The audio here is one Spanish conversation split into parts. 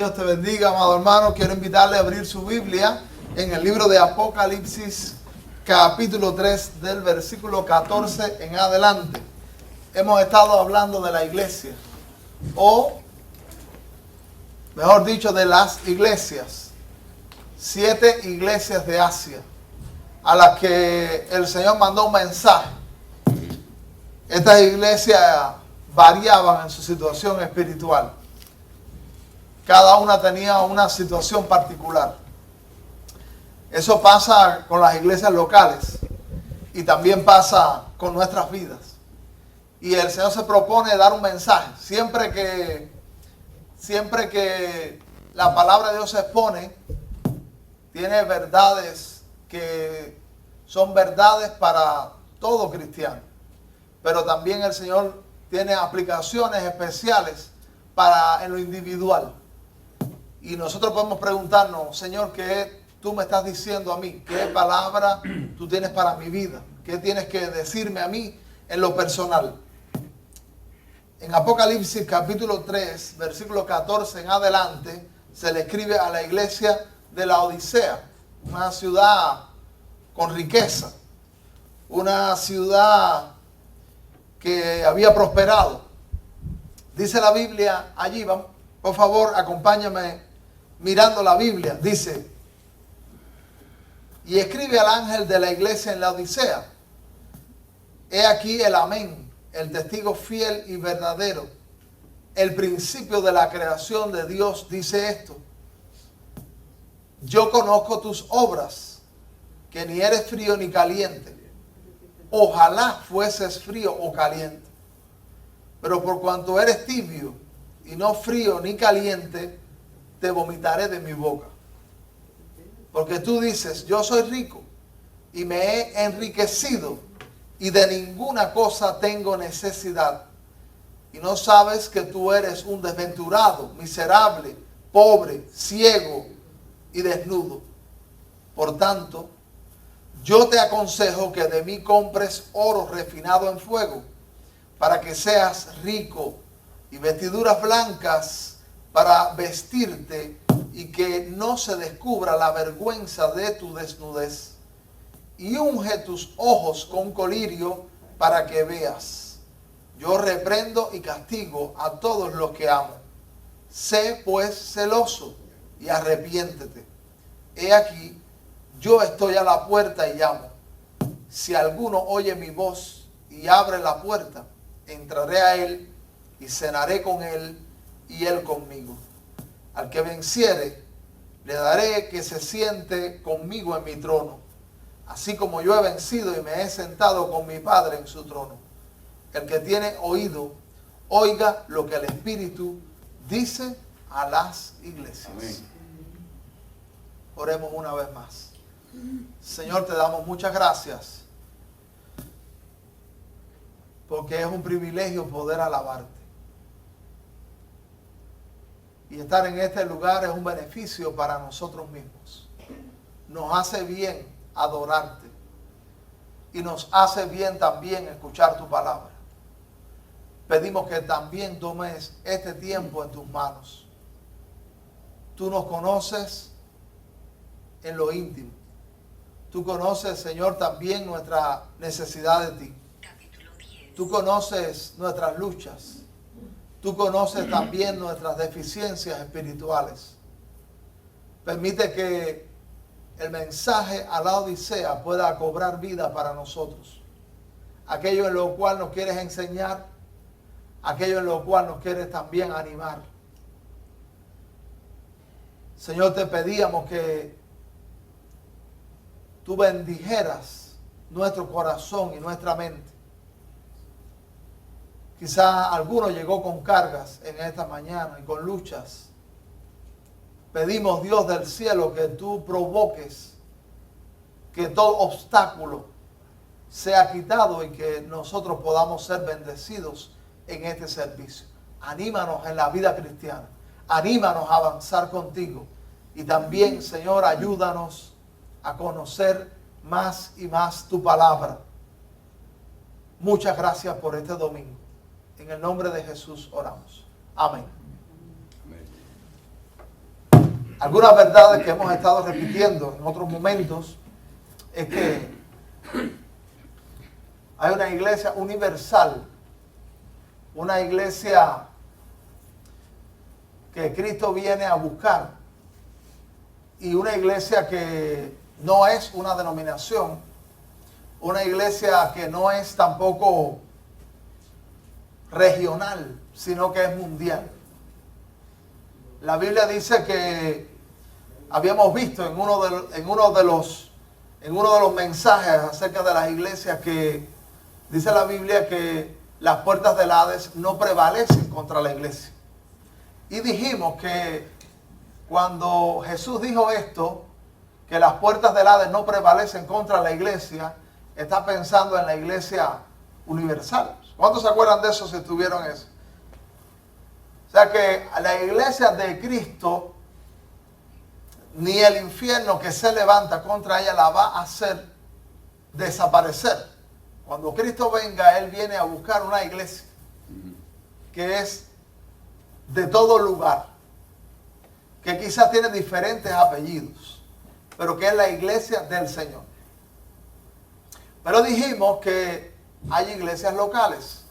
Dios te bendiga, amado hermano. Quiero invitarle a abrir su Biblia en el libro de Apocalipsis, capítulo 3, del versículo 14 en adelante. Hemos estado hablando de la iglesia, o mejor dicho, de las iglesias. 7 iglesias de Asia, a las que el Señor mandó un mensaje. Estas iglesias variaban en su situación espiritual. Cada una tenía una situación particular. Eso pasa con las iglesias locales y también pasa con nuestras vidas. Y el Señor se propone dar un mensaje. Siempre que la palabra de Dios se expone, tiene verdades que son verdades para todo cristiano. Pero también el Señor tiene aplicaciones especiales en lo individual. Y nosotros podemos preguntarnos, Señor, ¿qué tú me estás diciendo a mí? ¿Qué palabra tú tienes para mi vida? ¿Qué tienes que decirme a mí en lo personal? En Apocalipsis capítulo 3, versículo 14 en adelante, se le escribe a la iglesia de la Odisea, una ciudad con riqueza, una ciudad que había prosperado. Dice la Biblia allí, por favor, acompáñame mirando la Biblia. Dice: y escribe al ángel de la iglesia en la Odisea: he aquí el amén, el testigo fiel y verdadero, el principio de la creación de Dios, dice esto: yo conozco tus obras, que ni eres frío ni caliente. Ojalá fueses frío o caliente. Pero por cuanto eres tibio y no frío ni caliente, te vomitaré de mi boca. Porque tú dices: yo soy rico y me he enriquecido y de ninguna cosa tengo necesidad. Y no sabes que tú eres un desventurado, miserable, pobre, ciego y desnudo. Por tanto, yo te aconsejo que de mí compres oro refinado en fuego, para que seas rico, y vestiduras blancas para vestirte, y que no se descubra la vergüenza de tu desnudez. Y unge tus ojos con colirio para que veas. Yo reprendo y castigo a todos los que amo. Sé pues celoso y arrepiéntete. He aquí, yo estoy a la puerta y llamo. Si alguno oye mi voz y abre la puerta, entraré a él y cenaré con él y él conmigo. Al que venciere, le daré que se siente conmigo en mi trono, así como yo he vencido y me he sentado con mi Padre en su trono. El que tiene oído, oiga lo que el Espíritu dice a las iglesias. Amén. Oremos una vez más. Señor, te damos muchas gracias, porque es un privilegio poder alabarte. Y estar en este lugar es un beneficio para nosotros mismos. Nos hace bien adorarte. Y nos hace bien también escuchar tu palabra. Pedimos que también tomes este tiempo en tus manos. Tú nos conoces en lo íntimo. Tú conoces, Señor, también nuestra necesidad de ti. Tú conoces nuestras luchas. Tú conoces también nuestras deficiencias espirituales. Permite que el mensaje a la Odisea pueda cobrar vida para nosotros. Aquello en lo cual nos quieres enseñar, aquello en lo cual nos quieres también animar. Señor, te pedíamos que tú bendijeras nuestro corazón y nuestra mente. Quizá alguno llegó con cargas en esta mañana y con luchas. Pedimos, Dios del cielo, que tú provoques que todo obstáculo sea quitado y que nosotros podamos ser bendecidos en este servicio. Anímanos en la vida cristiana. Anímanos a avanzar contigo. Y también, Señor, ayúdanos a conocer más y más tu palabra. Muchas gracias por este domingo. En el nombre de Jesús oramos. Amén. algunas verdades que hemos estado repitiendo en otros momentos es que hay una iglesia universal, una iglesia que Cristo viene a buscar y una iglesia que no es una denominación, una iglesia que no es tampoco regional, sino que es mundial. La Biblia dice que habíamos visto en uno de los mensajes acerca de las iglesias que dice la Biblia que las puertas del Hades no prevalecen contra la iglesia. Y dijimos que cuando Jesús dijo esto, que las puertas del Hades no prevalecen contra la iglesia, está pensando en la iglesia universal. ¿Cuántos se acuerdan de eso si estuvieron eso? O sea que la iglesia de Cristo, ni el infierno que se levanta contra ella la va a hacer desaparecer. Cuando Cristo venga, Él viene a buscar una iglesia que es de todo lugar, que quizás tiene diferentes apellidos, pero que es la iglesia del Señor. Pero dijimos que hay iglesias locales.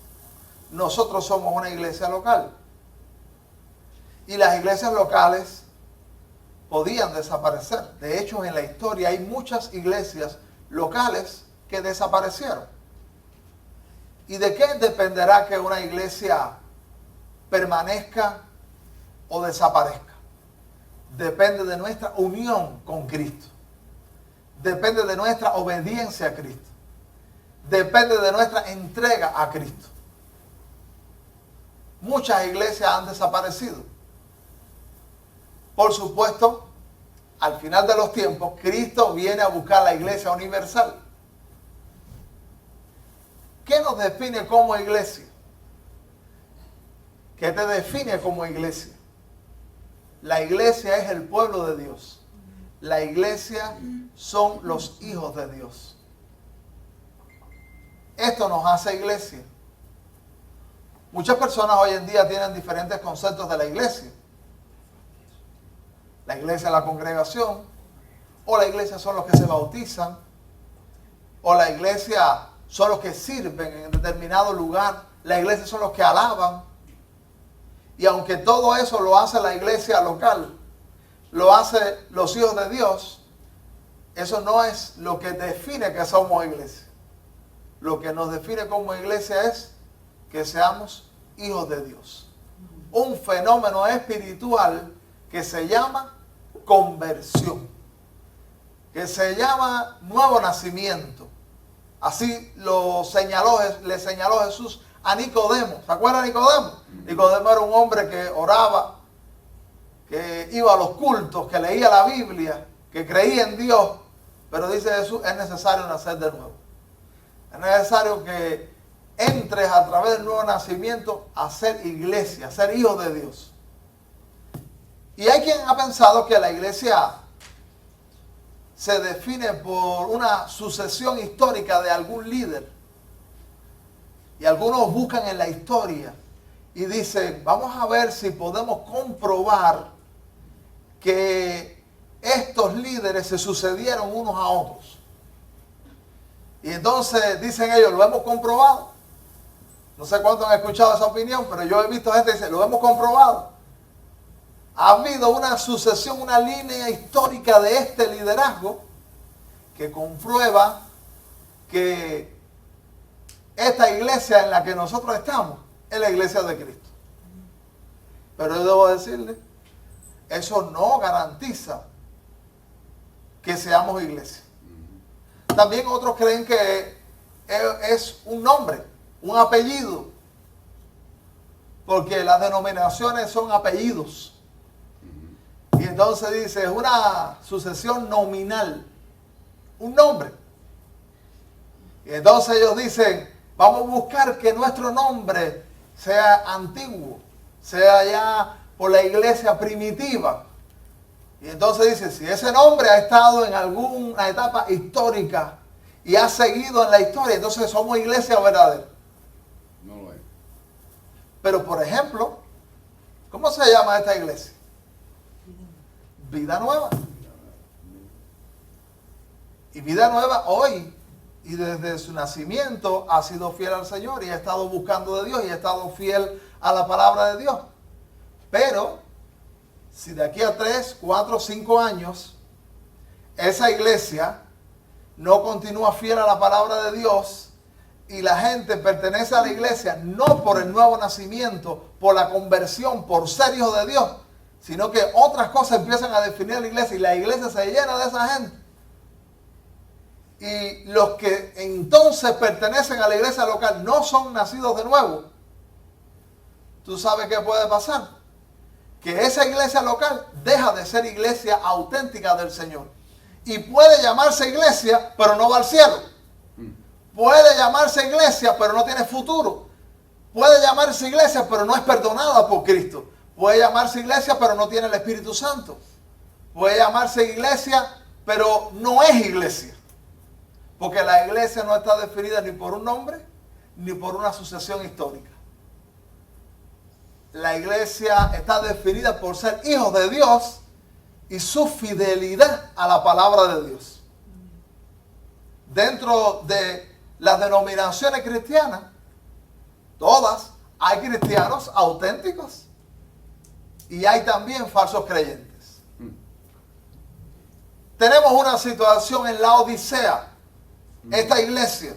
Nosotros somos una iglesia local. Y las iglesias locales podían desaparecer. De hecho, en la historia hay muchas iglesias locales que desaparecieron. ¿Y de qué dependerá que una iglesia permanezca o desaparezca? Depende de nuestra unión con Cristo. Depende de nuestra obediencia a Cristo. Depende de nuestra entrega a Cristo. Muchas iglesias han desaparecido. Por supuesto, al final de los tiempos, Cristo viene a buscar la iglesia universal. ¿Qué nos define como iglesia? ¿Qué te define como iglesia? La iglesia es el pueblo de Dios. La iglesia son los hijos de Dios. Esto nos hace iglesia. Muchas personas hoy en día tienen diferentes conceptos de la iglesia. La iglesia es la congregación, o la iglesia son los que se bautizan, o la iglesia son los que sirven en determinado lugar, la iglesia son los que alaban. Y aunque todo eso lo hace la iglesia local, lo hace los hijos de Dios, eso no es lo que define que somos iglesia. Lo que nos define como iglesia es que seamos hijos de Dios. Un fenómeno espiritual que se llama conversión, que se llama nuevo nacimiento. Así le señaló Jesús a Nicodemo. ¿Se acuerdan de Nicodemo? Nicodemo era un hombre que oraba, que iba a los cultos, que leía la Biblia, que creía en Dios. Pero dice Jesús, es necesario nacer de nuevo. Es necesario que entres a través del nuevo nacimiento a ser iglesia, a ser hijo de Dios. Y hay quien ha pensado que la iglesia se define por una sucesión histórica de algún líder. Y algunos buscan en la historia y dicen, vamos a ver si podemos comprobar que estos líderes se sucedieron unos a otros. Y entonces dicen ellos, lo hemos comprobado. No sé cuántos han escuchado esa opinión, pero yo he visto gente que dice, lo hemos comprobado. Ha habido una sucesión, una línea histórica de este liderazgo que comprueba que esta iglesia en la que nosotros estamos es la iglesia de Cristo. Pero yo debo decirle, eso no garantiza que seamos iglesia. También otros creen que es un nombre, un apellido, porque las denominaciones son apellidos. Y entonces dice, es una sucesión nominal, un nombre. Y entonces ellos dicen, vamos a buscar que nuestro nombre sea antiguo, sea ya por la iglesia primitiva. Y entonces dice, si ese nombre ha estado en alguna etapa histórica y ha seguido en la historia, entonces somos iglesia verdadera. No lo es. Pero por ejemplo, ¿cómo se llama esta iglesia? vida nueva. Y vida nueva hoy y desde su nacimiento ha sido fiel al Señor y ha estado buscando de Dios y ha estado fiel a la palabra de Dios. Pero si de aquí a 3, 4, 5 años esa iglesia no continúa fiel a la palabra de Dios y la gente pertenece a la iglesia no por el nuevo nacimiento, por la conversión, por ser hijos de Dios, sino que otras cosas empiezan a definir a la iglesia y la iglesia se llena de esa gente. Y los que entonces pertenecen a la iglesia local no son nacidos de nuevo. ¿Tú sabes qué puede pasar? Que esa iglesia local deja de ser iglesia auténtica del Señor. Y puede llamarse iglesia, pero no va al cielo. Puede llamarse iglesia, pero no tiene futuro. Puede llamarse iglesia, pero no es perdonada por Cristo. Puede llamarse iglesia, pero no tiene el Espíritu Santo. Puede llamarse iglesia, pero no es iglesia. Porque la iglesia no está definida ni por un nombre, ni por una sucesión histórica. La iglesia está definida por ser hijos de Dios y su fidelidad a la palabra de Dios. Dentro de las denominaciones cristianas, todas, hay cristianos auténticos y hay también falsos creyentes. Tenemos una situación en la Odisea. Esta iglesia,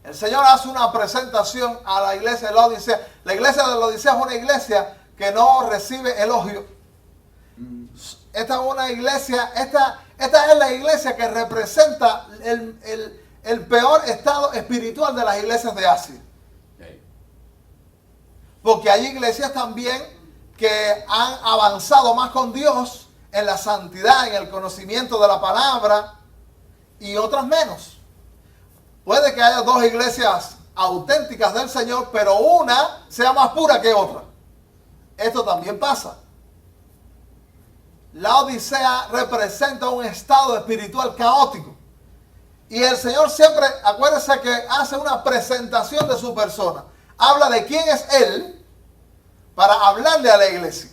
el Señor hace una presentación a la iglesia de la Odisea. La iglesia de la Odisea es una iglesia que no recibe elogio. Esta es una iglesia, esta es la iglesia que representa el peor estado espiritual de las iglesias de Asia. Porque hay iglesias también que han avanzado más con Dios en la santidad, en el conocimiento de la palabra, y otras menos. Puede que haya dos iglesias auténticas del Señor, pero una sea más pura que otra. Esto también pasa. La Odisea representa un estado espiritual caótico. Y el Señor siempre, acuérdese que hace una presentación de su persona. Habla de quién es Él para hablarle a la iglesia.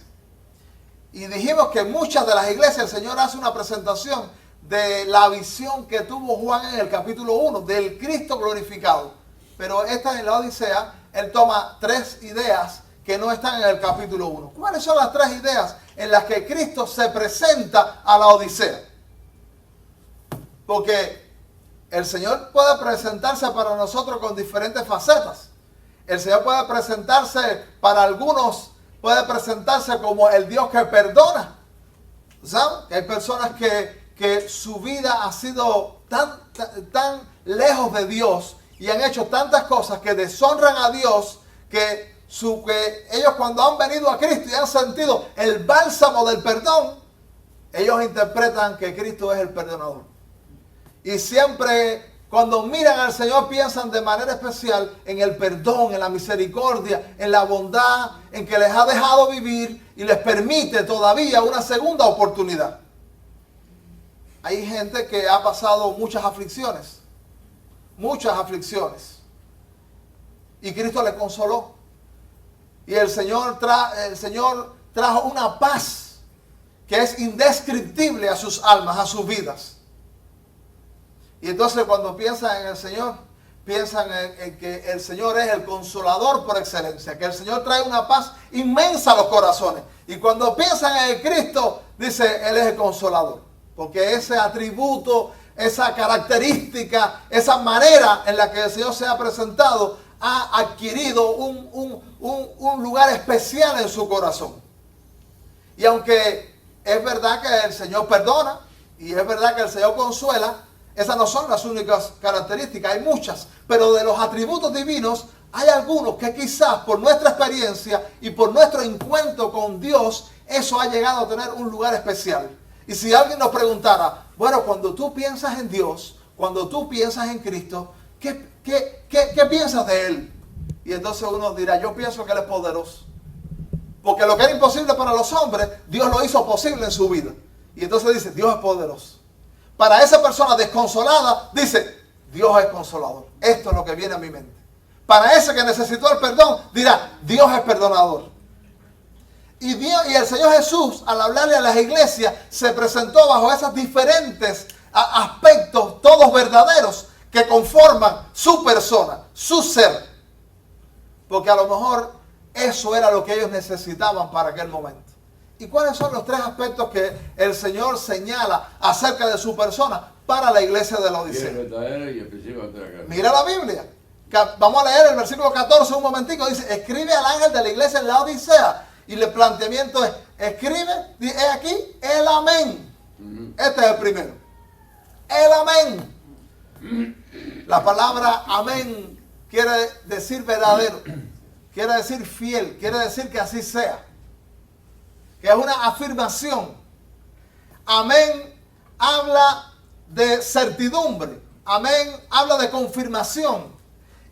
Y dijimos que en muchas de las iglesias el Señor hace una presentación de la visión que tuvo Juan en el capítulo 1, del Cristo glorificado. Pero esta en la Odisea, él toma 3 ideas que no están en el capítulo 1. ¿Cuáles son las 3 ideas en las que Cristo se presenta a la Odisea? Porque el Señor puede presentarse para nosotros con diferentes facetas. El Señor puede presentarse para algunos, puede presentarse como el Dios que perdona. ¿Saben? Que hay personas que su vida ha sido tan lejos de Dios y han hecho tantas cosas que deshonran a Dios que ellos cuando han venido a Cristo y han sentido el bálsamo del perdón, ellos interpretan que Cristo es el perdonador. Y siempre cuando miran al Señor piensan de manera especial en el perdón, en la misericordia, en la bondad, en que les ha dejado vivir y les permite todavía una segunda oportunidad. Hay gente que ha pasado muchas aflicciones. Y Cristo le consoló. Y el Señor trajo una paz que es indescriptible a sus almas, a sus vidas. Y entonces cuando piensan en el Señor, piensan en que el Señor es el consolador por excelencia, que el Señor trae una paz inmensa a los corazones. Y cuando piensan en el Cristo, dice, Él es el consolador. Porque ese atributo, esa característica, esa manera en la que el Señor se ha presentado, ha adquirido un lugar especial en su corazón. Y aunque es verdad que el Señor perdona, y es verdad que el Señor consuela, esas no son las únicas características, hay muchas. Pero de los atributos divinos, hay algunos que quizás por nuestra experiencia y por nuestro encuentro con Dios, eso ha llegado a tener un lugar especial. Y si alguien nos preguntara, bueno, cuando tú piensas en Dios, cuando tú piensas en Cristo, ¿qué piensas de Él? Y entonces uno dirá, yo pienso que Él es poderoso. Porque lo que era imposible para los hombres, Dios lo hizo posible en su vida. Y entonces dice, Dios es poderoso. Para esa persona desconsolada, dice, Dios es consolador. Esto es lo que viene a mi mente. Para ese que necesitó el perdón, dirá, Dios es perdonador. y el Señor Jesús, al hablarle a las iglesias, se presentó bajo esos diferentes aspectos, todos verdaderos, que conforman su persona, su ser. Porque a lo mejor eso era lo que ellos necesitaban para aquel momento. ¿Y cuáles son los tres aspectos que el Señor señala acerca de su persona para la iglesia de la Odisea? Mira la Biblia. Vamos a leer el versículo 14 un momentico. Dice, escribe al ángel de la iglesia en la Odisea. Y el planteamiento es, escribe, he aquí, el amén. Este es el primero. El amén. La palabra amén quiere decir verdadero. Quiere decir fiel. Quiere decir que así sea. Que es una afirmación. Amén habla de certidumbre. Amén habla de confirmación.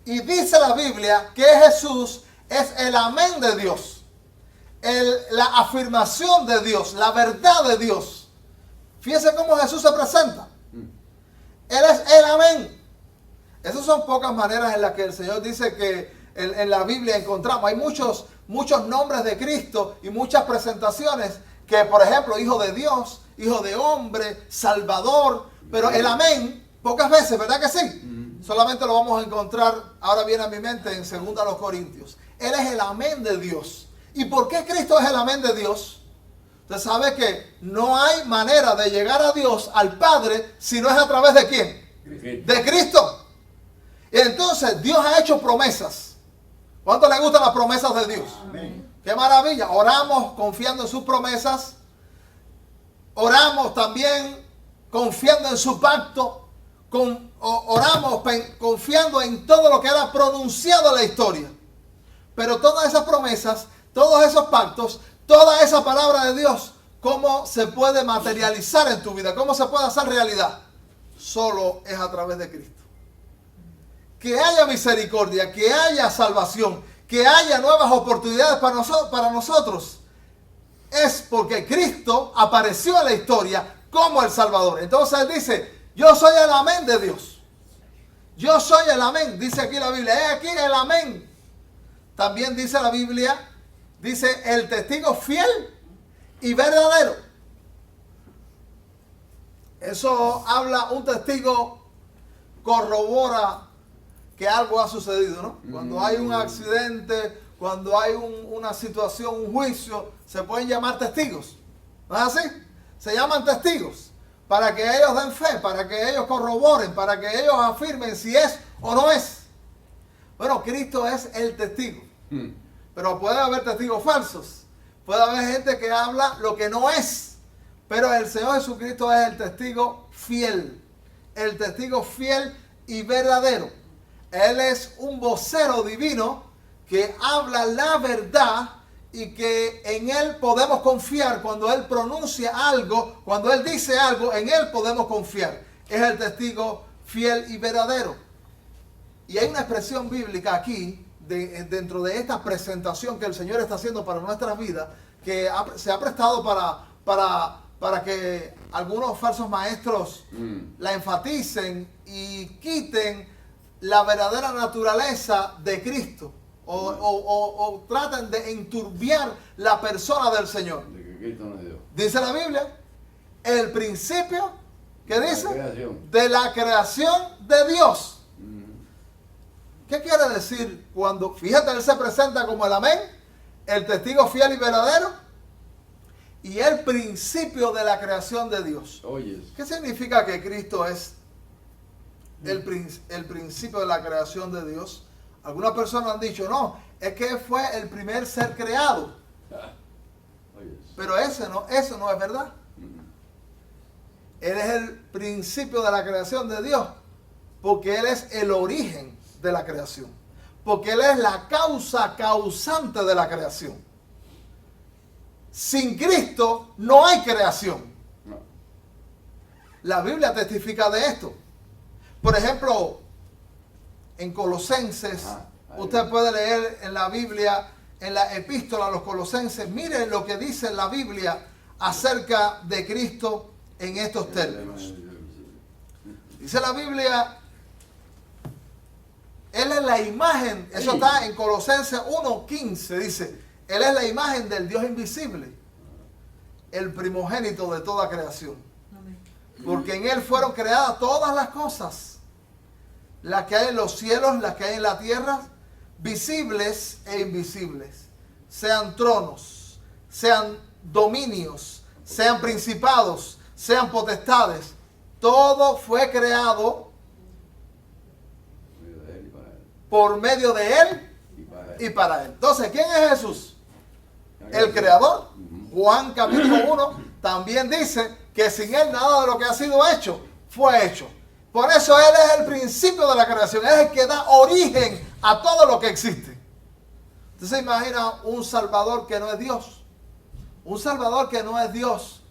Y dice la Biblia que Jesús es el amén de Dios. La afirmación de Dios, la verdad de Dios. Fíjense cómo Jesús se presenta. Él es el amén. Esas son pocas maneras en las que el Señor dice que en la Biblia encontramos. Hay muchos nombres de Cristo y muchas presentaciones que, por ejemplo, Hijo de Dios, Hijo de Hombre, Salvador. Pero el amén, pocas veces, ¿verdad que sí? Solamente lo vamos a encontrar, ahora viene a mi mente, en 2 Corintios. Él es el amén de Dios. ¿Y por qué Cristo es el amén de Dios? Usted sabe que no hay manera de llegar a Dios, al Padre, si no es a través de ¿quién? De Cristo. Y entonces Dios ha hecho promesas. ¿Cuánto le gustan las promesas de Dios? Amén. ¡Qué maravilla! Oramos confiando en sus promesas. Oramos también confiando en su pacto. Oramos confiando en todo lo que era pronunciado en la historia. Pero todas esas promesas, todos esos pactos, toda esa palabra de Dios, ¿cómo se puede materializar en tu vida? ¿Cómo se puede hacer realidad? Solo es a través de Cristo. Que haya misericordia, que haya salvación, que haya nuevas oportunidades para nosotros, es porque Cristo apareció en la historia como el Salvador. Entonces Él dice, yo soy el amén de Dios. Yo soy el amén, dice aquí la Biblia. He aquí el amén. También dice la Biblia, dice el testigo fiel y verdadero. Eso habla, un testigo corrobora que algo ha sucedido, ¿no? Cuando hay un accidente, cuando hay una situación, un juicio, se pueden llamar testigos. ¿No es así? Se llaman testigos para que ellos den fe, para que ellos corroboren, para que ellos afirmen si es o no es. Bueno, Cristo es el testigo. Pero puede haber testigos falsos. Puede haber gente que habla lo que no es. Pero el Señor Jesucristo es el testigo fiel. El testigo fiel y verdadero. Él es un vocero divino que habla la verdad y que en Él podemos confiar. Cuando Él pronuncia algo, cuando Él dice algo, en Él podemos confiar. Es el testigo fiel y verdadero. Y hay una expresión bíblica aquí, dentro de esta presentación que el Señor está haciendo para nuestras vidas, que se ha prestado para que algunos falsos maestros la enfaticen y quiten la verdadera naturaleza de Cristo o traten de enturbiar la persona del Señor. De que Cristo no es Dios. Dice la Biblia, el principio, ¿qué dice? Creación. De la creación de Dios. ¿Qué quiere decir cuando, fíjate, Él se presenta como el amén, el testigo fiel y verdadero y el principio de la creación de Dios? Oyes. ¿Qué significa que Cristo es el principio de la creación de Dios? Algunas personas han dicho, no, es que fue el primer ser creado. Oyes. Pero eso no es verdad. Él es el principio de la creación de Dios, porque Él es el origen de la creación, porque Él es la causa causante de la creación. Sin Cristo no hay creación. No. La Biblia testifica de esto. Por ejemplo, en Colosenses, usted puede leer en la Biblia, en la epístola a los Colosenses, miren lo que dice la Biblia acerca de Cristo en estos términos. Dice la Biblia, Él es la imagen, eso está en Colosenses 1:15, dice, Él es la imagen del Dios invisible, el primogénito de toda creación. Porque en Él fueron creadas todas las cosas, las que hay en los cielos, las que hay en la tierra, visibles e invisibles, sean tronos, sean dominios, sean principados, sean potestades. Todo fue creado por medio de Él y para Él. Entonces, ¿quién es Jesús? El Creador. Juan capítulo 1 también dice que sin Él nada de lo que ha sido hecho fue hecho. Por eso Él es el principio de la creación, es el que da origen a todo lo que existe. Usted se imagina un Salvador que no es Dios. Un Salvador que no es Dios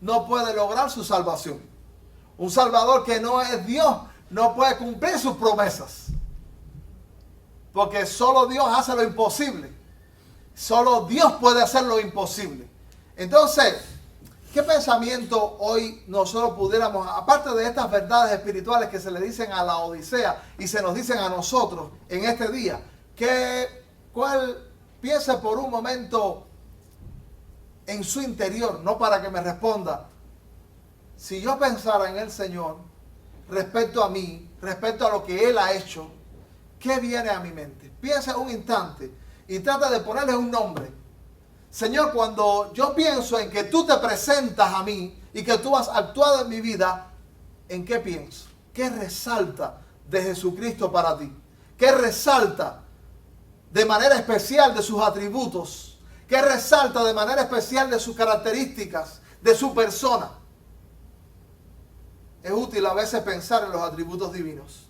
no puede lograr su salvación. Un Salvador que no es Dios no puede cumplir sus promesas. Porque solo Dios hace lo imposible. Solo Dios puede hacer lo imposible. Entonces, ¿qué pensamiento hoy nosotros pudiéramos, aparte de estas verdades espirituales que se le dicen a la Odisea y se nos dicen a nosotros en este día, cuál piensa por un momento en su interior, no para que me responda, si yo pensara en el Señor respecto a mí, respecto a lo que Él ha hecho, ¿qué viene a mi mente? Piensa un instante y trata de ponerle un nombre. Señor, cuando yo pienso en que tú te presentas a mí y que tú has actuado en mi vida, ¿en qué pienso? ¿Qué resalta de Jesucristo para ti? ¿Qué resalta de manera especial de sus atributos? ¿Qué resalta de manera especial de sus características, de su persona? Es útil a veces pensar en los atributos divinos.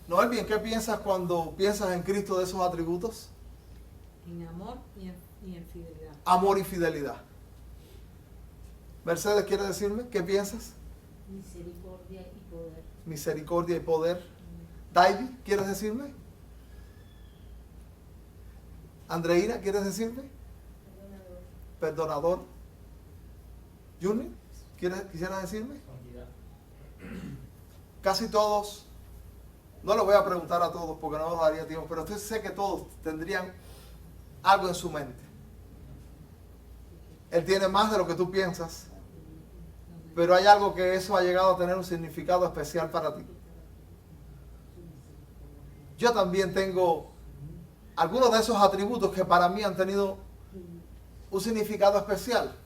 Noelvi, ¿en qué piensas cuando piensas en Cristo de esos atributos? En amor y en fidelidad. Amor y fidelidad. Mercedes, ¿quieres decirme qué piensas? Misericordia y poder. Misericordia y poder. David, ¿quieres decirme? Andreina, ¿quieres decirme? Perdonador. Junior, ¿quisieras decirme? Casi todos. No lo voy a preguntar a todos porque no nos daría tiempo, pero yo sé que todos tendrían algo en su mente. Él tiene más de lo que tú piensas, pero hay algo que eso ha llegado a tener un significado especial para ti. Yo también tengo algunos de esos atributos que para mí han tenido un significado especial.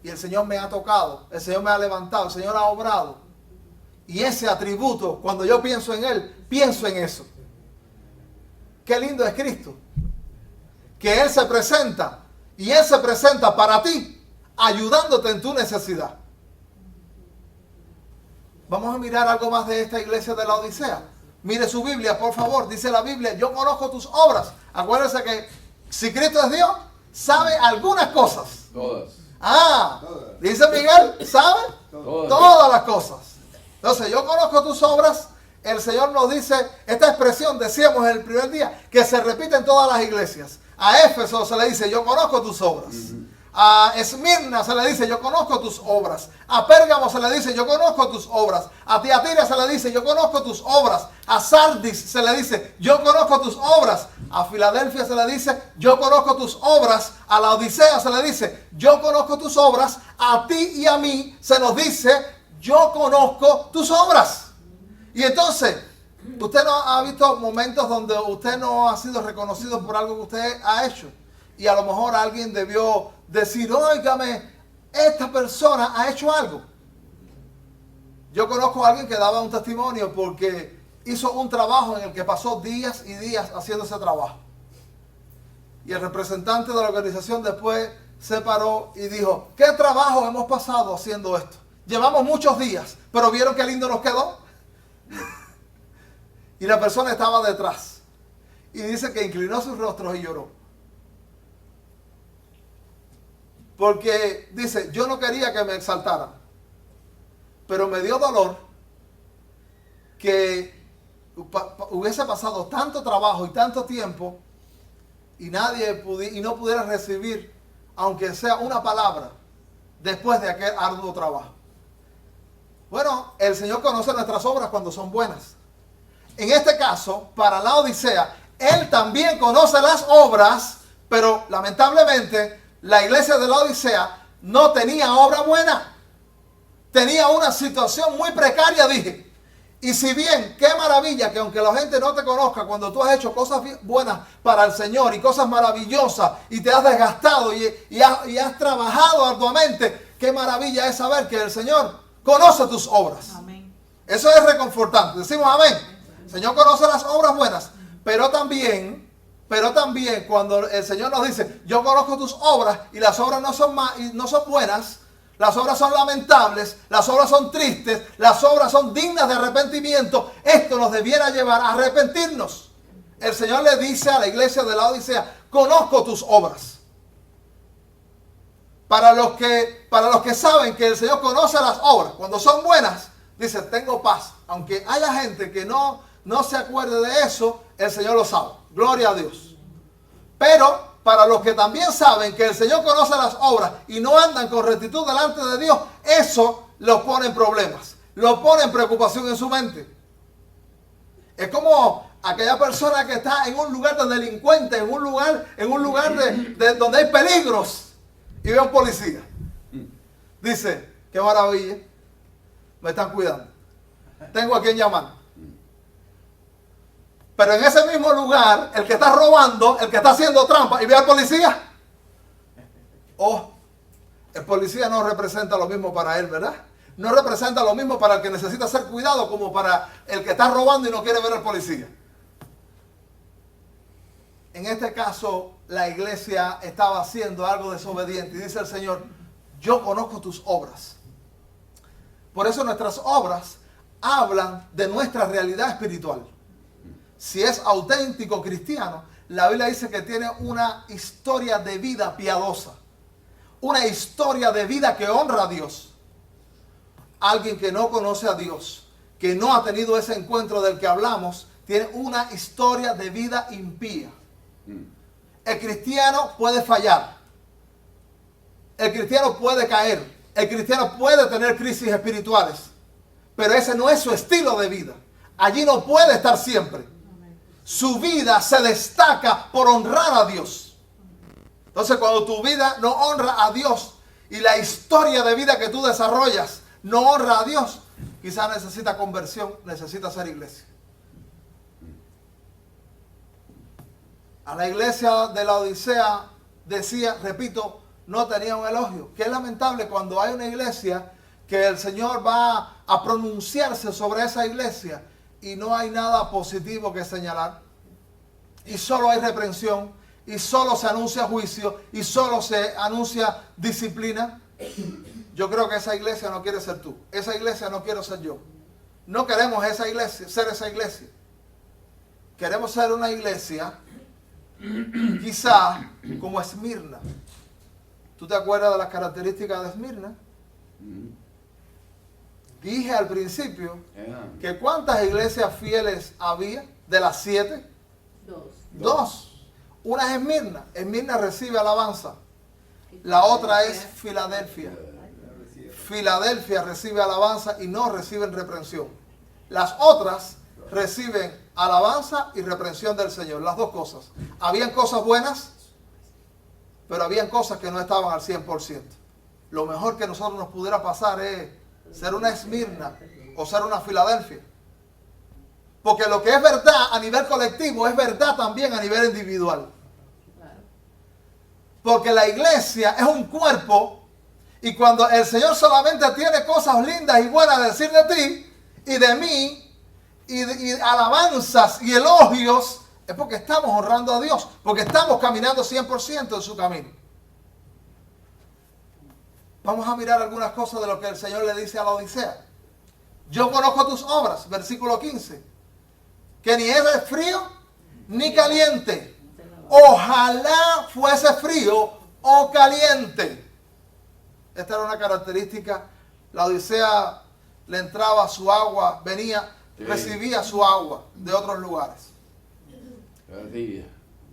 Y el Señor me ha tocado, el Señor me ha levantado, el Señor ha obrado. Y ese atributo, cuando yo pienso en Él, pienso en eso. Qué lindo es Cristo. Que Él se presenta, y Él se presenta para ti, ayudándote en tu necesidad. Vamos a mirar algo más de esta iglesia de la Odisea. Mire su Biblia, por favor. Dice la Biblia, yo conozco tus obras. Acuérdense que si Cristo es Dios, sabe algunas cosas. Todas. Dice Miguel, ¿sabe? Todas las cosas. Entonces, yo conozco tus obras. El Señor nos dice, esta expresión, decíamos el primer día, que se repite en todas las iglesias. A Éfeso se le dice, yo conozco tus obras. A Esmirna se le dice, yo conozco tus obras. A Pérgamo se le dice, yo conozco tus obras. A Tiatira se le dice, yo conozco tus obras. A Sardis se le dice, yo conozco tus obras. A Filadelfia se le dice, yo conozco tus obras. A la Odisea se le dice, yo conozco tus obras. A ti y a mí se nos dice, yo conozco tus obras. Y entonces, usted no ha visto momentos donde usted no ha sido reconocido por algo que usted ha hecho. Y a lo mejor alguien debió decir, óigame, esta persona ha hecho algo. Yo conozco a alguien que daba un testimonio porque hizo un trabajo en el que pasó días y días haciendo ese trabajo. Y el representante de la organización después se paró y dijo, ¿qué trabajo hemos pasado haciendo esto? Llevamos muchos días, pero ¿vieron qué lindo nos quedó? Y la persona estaba detrás. Y dice que inclinó sus rostros y lloró. Porque dice, yo no quería que me exaltaran, pero me dio dolor que hubiese pasado tanto trabajo y tanto tiempo y no pudiera recibir, aunque sea una palabra, después de aquel arduo trabajo. Bueno, el Señor conoce nuestras obras cuando son buenas. en este caso, para la Odisea, él también conoce las obras, pero lamentablemente la iglesia de la Odisea no tenía obra buena. Tenía una situación muy precaria, dije. Y si bien, qué maravilla que aunque la gente no te conozca, cuando tú has hecho cosas buenas para el Señor y cosas maravillosas y te has desgastado y has trabajado arduamente, qué maravilla es saber que el Señor conoce tus obras. Amén. Eso es reconfortante. Decimos amén. El Señor conoce las obras buenas, pero también cuando el Señor nos dice, yo conozco tus obras y las obras no son buenas, las obras son lamentables, las obras son tristes, las obras son dignas de arrepentimiento, esto nos debiera llevar a arrepentirnos. El Señor le dice a la iglesia de la Odisea, conozco tus obras. Para los que saben que el Señor conoce las obras, cuando son buenas, dice, tengo paz. Aunque haya gente que no se acuerde de eso, el Señor lo sabe. Gloria a Dios. Pero para los que también saben que el Señor conoce las obras y no andan con rectitud delante de Dios, eso los pone en problemas, los pone en preocupación en su mente. Es como aquella persona que está en un lugar de delincuentes, en un lugar de donde hay peligros y ve a un policía. Dice, qué maravilla, me están cuidando, tengo a quien llamar. Pero en ese mismo lugar, el que está robando, el que está haciendo trampa y ve al policía, el policía no representa lo mismo para él, ¿verdad? No representa lo mismo para el que necesita ser cuidado como para el que está robando y no quiere ver al policía. En este caso, la iglesia estaba haciendo algo desobediente y dice el Señor, yo conozco tus obras. Por eso nuestras obras hablan de nuestra realidad espiritual. Si es auténtico cristiano, la Biblia dice que tiene una historia de vida piadosa. Una historia de vida que honra a Dios. Alguien que no conoce a Dios, que no ha tenido ese encuentro del que hablamos, tiene una historia de vida impía. El cristiano puede fallar. El cristiano puede caer. El cristiano puede tener crisis espirituales. Pero ese no es su estilo de vida. Allí no puede estar siempre. Su vida se destaca por honrar a Dios. Entonces, cuando tu vida no honra a Dios y la historia de vida que tú desarrollas no honra a Dios, quizás necesita conversión, necesita ser iglesia. A la iglesia de la Odisea decía, repito, no tenía un elogio. Qué lamentable cuando hay una iglesia que el Señor va a pronunciarse sobre esa iglesia y no hay nada positivo que señalar, y solo hay reprensión, y solo se anuncia juicio, y solo se anuncia disciplina. Yo creo que esa iglesia no quiere ser tú, esa iglesia no quiero ser yo. No queremos esa iglesia, ser esa iglesia. Queremos ser una iglesia, quizá como Esmirna. ¿Tú te acuerdas de las características de Esmirna? Dije al principio que ¿cuántas iglesias fieles había? De las 7. Dos. Una es Esmirna. Esmirna recibe alabanza. La otra es Filadelfia. Filadelfia recibe alabanza y no reciben reprensión. Las otras reciben alabanza y reprensión del Señor. Las dos cosas. Habían cosas buenas, pero habían cosas que no estaban al 100%. Lo mejor que nosotros nos pudiera pasar es ser una Esmirna o ser una Filadelfia. Porque lo que es verdad a nivel colectivo es verdad también a nivel individual. Porque la iglesia es un cuerpo y cuando el Señor solamente tiene cosas lindas y buenas a decir de ti y de mí y alabanzas y elogios, es porque estamos honrando a Dios, porque estamos caminando 100% en su camino. Vamos a mirar algunas cosas de lo que el Señor le dice a la Odisea. Yo conozco tus obras, versículo 15, que ni eres frío ni caliente. Ojalá fuese frío o caliente. Esta era una característica. La Odisea le entraba su agua, venía, recibía su agua de otros lugares.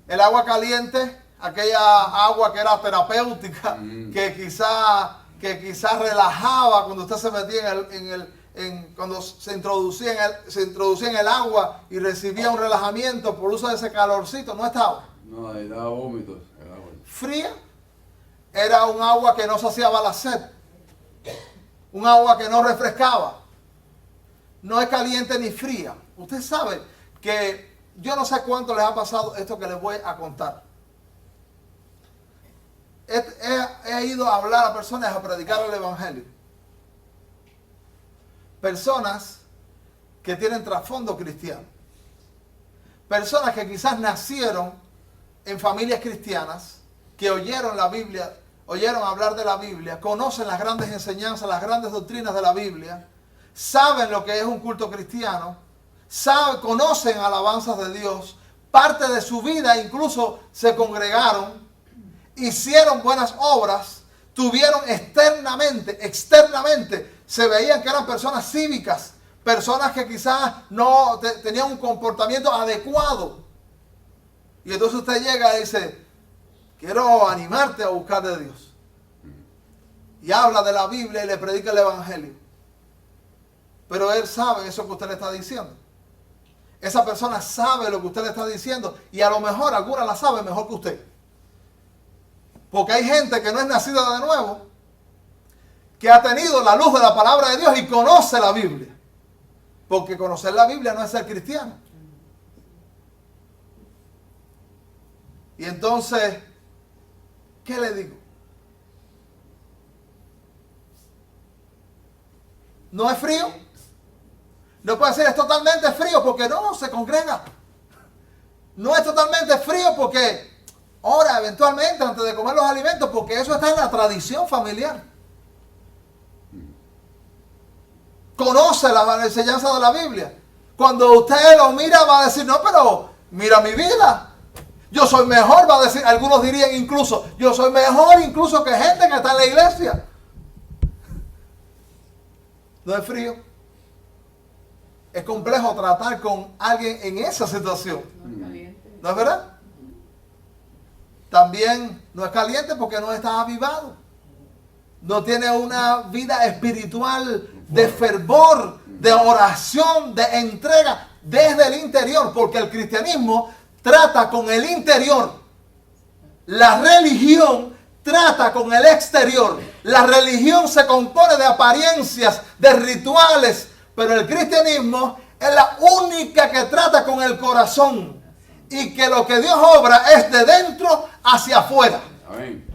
El agua caliente, aquella agua que era terapéutica, que quizá relajaba cuando usted se metía cuando se introducía en el agua y recibía un relajamiento por uso de ese calorcito, no estaba. No, ahí daba vómitos el agua. Fría, era un agua que no saciaba la sed, un agua que no refrescaba. No es caliente ni fría. Usted sabe que yo no sé cuánto les ha pasado esto que les voy a contar. He ido a hablar a personas, a predicar el evangelio. Personas que tienen trasfondo cristiano. Personas que quizás nacieron en familias cristianas, que oyeron la Biblia, oyeron hablar de la Biblia, conocen las grandes enseñanzas, las grandes doctrinas de la Biblia, saben lo que es un culto cristiano, conocen alabanzas de Dios, parte de su vida incluso se congregaron, hicieron buenas obras, tuvieron externamente, se veían que eran personas cívicas, personas que quizás no tenían un comportamiento adecuado. Y entonces usted llega y dice, quiero animarte a buscar de Dios. Y habla de la Biblia y le predica el evangelio. Pero él sabe eso que usted le está diciendo. Esa persona sabe lo que usted le está diciendo y a lo mejor alguna la sabe mejor que usted. Porque hay gente que no es nacida de nuevo, que ha tenido la luz de la palabra de Dios y conoce la Biblia. Porque conocer la Biblia no es ser cristiano. Y entonces, ¿qué le digo? ¿No es frío? No puede ser, es totalmente frío porque no se congrega. No es totalmente frío porque ora eventualmente antes de comer los alimentos, porque eso está en la tradición familiar. Conoce la enseñanza de la Biblia. Cuando usted lo mira va a decir, no, pero mira mi vida. Yo soy mejor, va a decir, algunos dirían incluso, yo soy mejor incluso que gente que está en la iglesia. ¿No es frío? Es complejo tratar con alguien en esa situación. No es caliente. ¿No es verdad? También no es caliente porque no está avivado. No tiene una vida espiritual de fervor, de oración, de entrega desde el interior, porque el cristianismo trata con el interior. La religión trata con el exterior. La religión se compone de apariencias, de rituales, pero el cristianismo es la única que trata con el corazón y que lo que Dios obra es de dentro hacia afuera. Amén.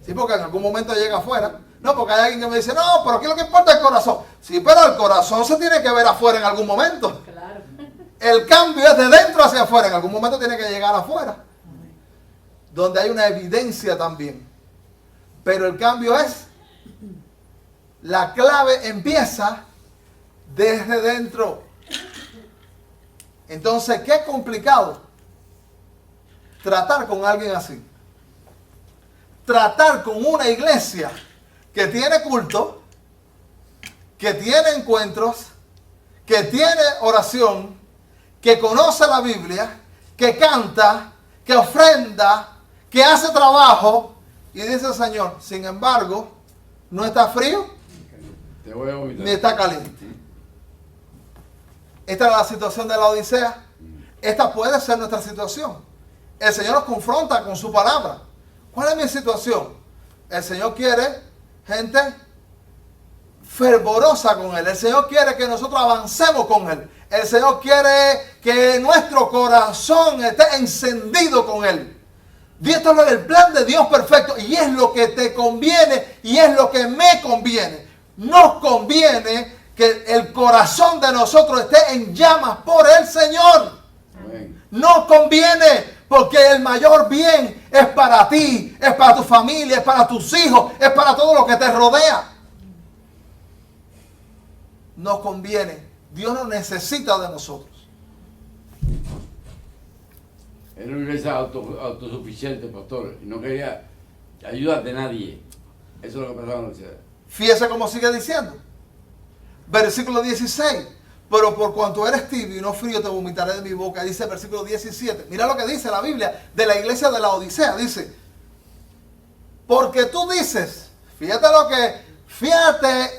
Sí, porque en algún momento llega afuera. No, porque hay alguien que me dice, no, pero aquí lo que importa es el corazón. Sí, pero el corazón se tiene que ver afuera en algún momento. Claro. El cambio es de dentro hacia afuera. En algún momento tiene que llegar afuera. Donde hay una evidencia también. Pero el cambio es, la clave empieza desde dentro. Entonces, qué complicado tratar con alguien así. Tratar con una iglesia que tiene culto, que tiene encuentros, que tiene oración, que conoce la Biblia, que canta, que ofrenda, que hace trabajo, y dice el Señor, sin embargo, no está frío, Te voy a vomitar. ni está caliente. Esta es la situación de la Odisea. Esta puede ser nuestra situación. El Señor nos confronta con su palabra. ¿Cuál es mi situación? El Señor quiere gente fervorosa con Él. El Señor quiere que nosotros avancemos con Él. El Señor quiere que nuestro corazón esté encendido con Él. Y esto es el plan de Dios perfecto. Y es lo que te conviene y es lo que me conviene. Nos conviene que el corazón de nosotros esté en llamas por el Señor. Amén. Nos conviene porque el mayor bien es para ti, es para tu familia, es para tus hijos, es para todo lo que te rodea. Nos conviene. Dios nos necesita de nosotros. Era una iglesia autosuficiente, pastor, y no quería ayuda de nadie. Eso es lo que pasaba en la iglesia. Fíjese cómo sigue diciendo. Versículo 16. Pero por cuanto eres tibio y no frío, te vomitaré de mi boca. Dice el versículo 17. Mira lo que dice la Biblia de la iglesia de la Odisea. Dice, porque tú dices, fíjate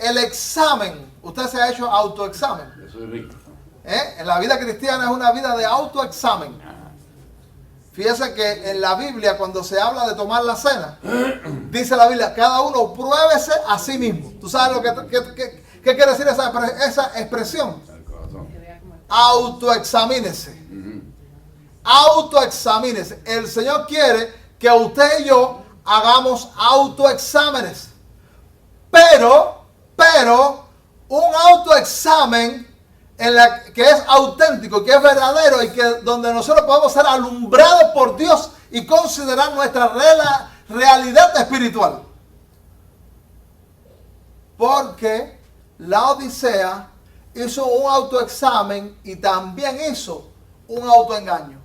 el examen Usted se ha hecho autoexamen. Yo soy rico. En la vida cristiana es una vida de autoexamen. Fíjese que en la Biblia, cuando se habla de tomar la cena, dice la Biblia, cada uno pruébese a sí mismo. ¿Tú sabes lo qué quiere decir esa expresión? Al corazón. Autoexamínese. Autoexamínese. El Señor quiere que usted y yo hagamos autoexámenes. Pero, un autoexamen que es auténtico, que es verdadero y que donde nosotros podemos ser alumbrados por Dios y considerar nuestra realidad espiritual. Porque la Odisea hizo un autoexamen y también hizo un autoengaño.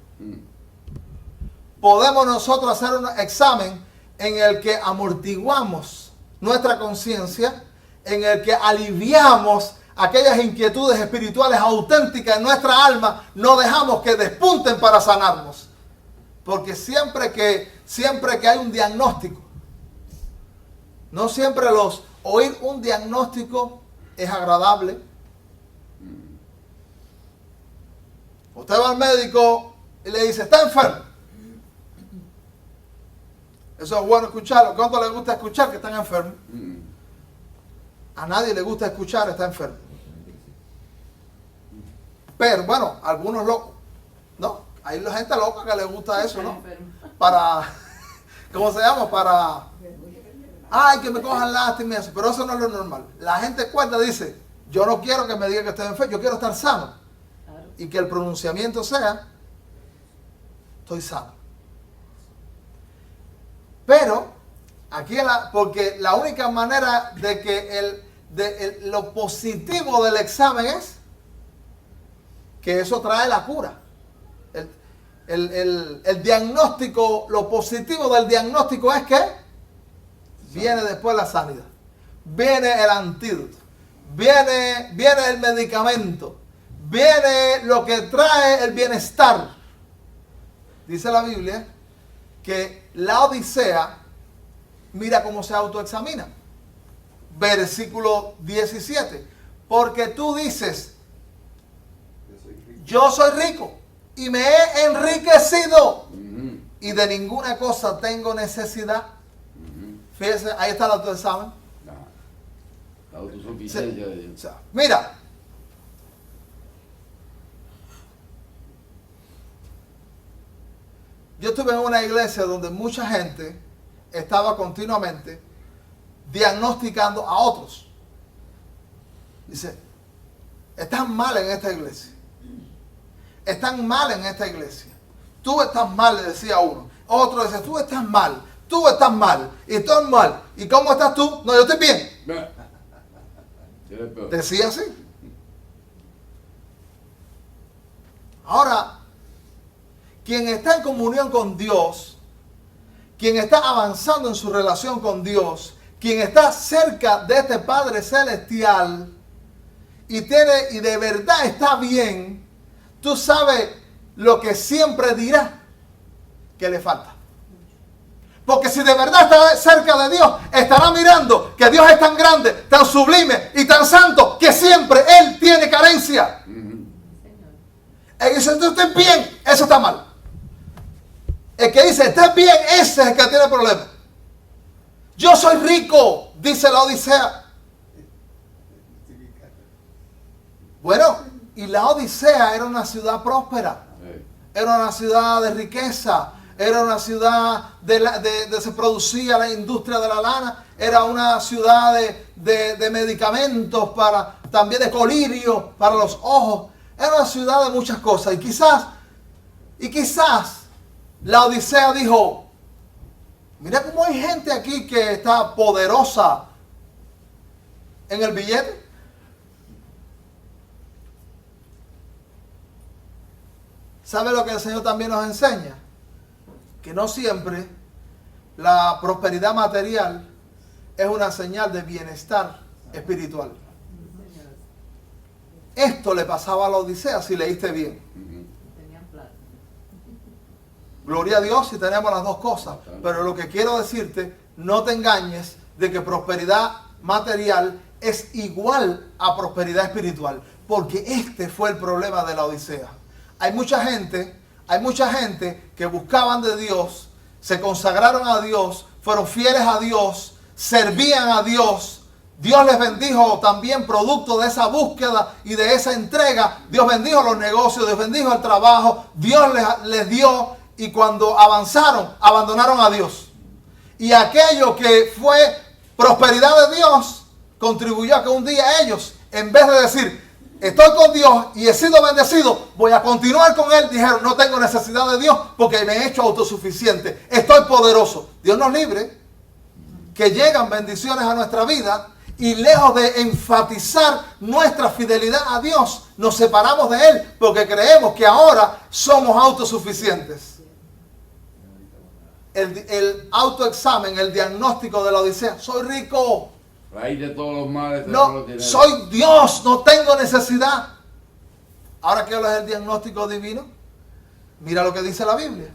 Podemos nosotros hacer un examen en el que amortiguamos nuestra conciencia, en el que aliviamos aquellas inquietudes espirituales auténticas en nuestra alma, no dejamos que despunten para sanarnos. Porque siempre que hay un diagnóstico, no siempre oír un diagnóstico es agradable. Usted va al médico y le dice, está enfermo. Eso es bueno escucharlo. ¿Cuánto le gusta escuchar que están enfermos? A nadie le gusta escuchar está enfermo. Pero bueno, algunos locos, ¿no? Hay gente loca que le gusta eso, ¿no? Para, ¿cómo se llama? Para, ay, que me cojan lástima y eso. Pero eso no es lo normal. La gente cuenta dice, yo no quiero que me digan que estoy enfermo, yo quiero estar sano. Y que el pronunciamiento sea, estoy sano. Pero, aquí porque la única manera de que lo positivo del examen es que eso trae la cura. El diagnóstico, lo positivo del diagnóstico es que viene después la sanidad. Viene el antídoto. Viene el medicamento. Viene lo que trae el bienestar. Dice la Biblia que la Odisea, mira cómo se autoexamina. Versículo 17. Porque tú dices, yo soy rico y me he enriquecido y de ninguna cosa tengo necesidad. Fíjese, ahí está el autoexamen. La autosuficiencia de Dios. Mira, yo estuve en una iglesia donde mucha gente estaba continuamente diagnosticando a otros. Dice, están mal en esta iglesia. Están mal en esta iglesia. Tú estás mal, le decía uno. Otro dice, tú estás mal. Tú estás mal. Y tú estás mal. ¿Y cómo estás tú? No, yo estoy bien. Decía así. Ahora, quien está en comunión con Dios, quien está avanzando en su relación con Dios, quien está cerca de este Padre Celestial y de verdad está bien, tú sabes lo que siempre dirá que le falta. Porque si de verdad está cerca de Dios, estará mirando que Dios es tan grande, tan sublime y tan santo que siempre Él tiene carencia. El que dice, tú estás bien, eso está mal. El que dice, estás bien, ese es el que tiene problemas. Yo soy rico, dice la Odisea. Bueno, y la Odisea era una ciudad próspera. Era una ciudad de riqueza. Era una ciudad de se producía la industria de la lana. Era una ciudad de medicamentos, también de colirio para los ojos. Era una ciudad de muchas cosas. Y quizás la Odisea dijo, mira cómo hay gente aquí que está poderosa en el billete. ¿Sabe lo que el Señor también nos enseña? Que no siempre la prosperidad material es una señal de bienestar espiritual. Esto le pasaba a la Odisea, si leíste bien. Gloria a Dios si tenemos las dos cosas. Pero lo que quiero decirte, no te engañes de que prosperidad material es igual a prosperidad espiritual, porque este fue el problema de la Odisea. Hay mucha gente que buscaban de Dios, se consagraron a Dios, fueron fieles a Dios, servían a Dios. Dios les bendijo también producto de esa búsqueda y de esa entrega. Dios bendijo los negocios, Dios bendijo el trabajo, Dios les dio, y cuando avanzaron, abandonaron a Dios. Y aquello que fue prosperidad de Dios contribuyó a que un día ellos, en vez de decir, estoy con Dios y he sido bendecido, voy a continuar con Él, dijeron, no tengo necesidad de Dios porque me he hecho autosuficiente, estoy poderoso. Dios nos libre que llegan bendiciones a nuestra vida y lejos de enfatizar nuestra fidelidad a Dios, nos separamos de Él porque creemos que ahora somos autosuficientes. El autoexamen, el diagnóstico de la Odisea, soy rico. Raíz de todos los males. No, soy Dios, no tengo necesidad. Ahora, ¿qué es el diagnóstico divino? Mira lo que dice la Biblia.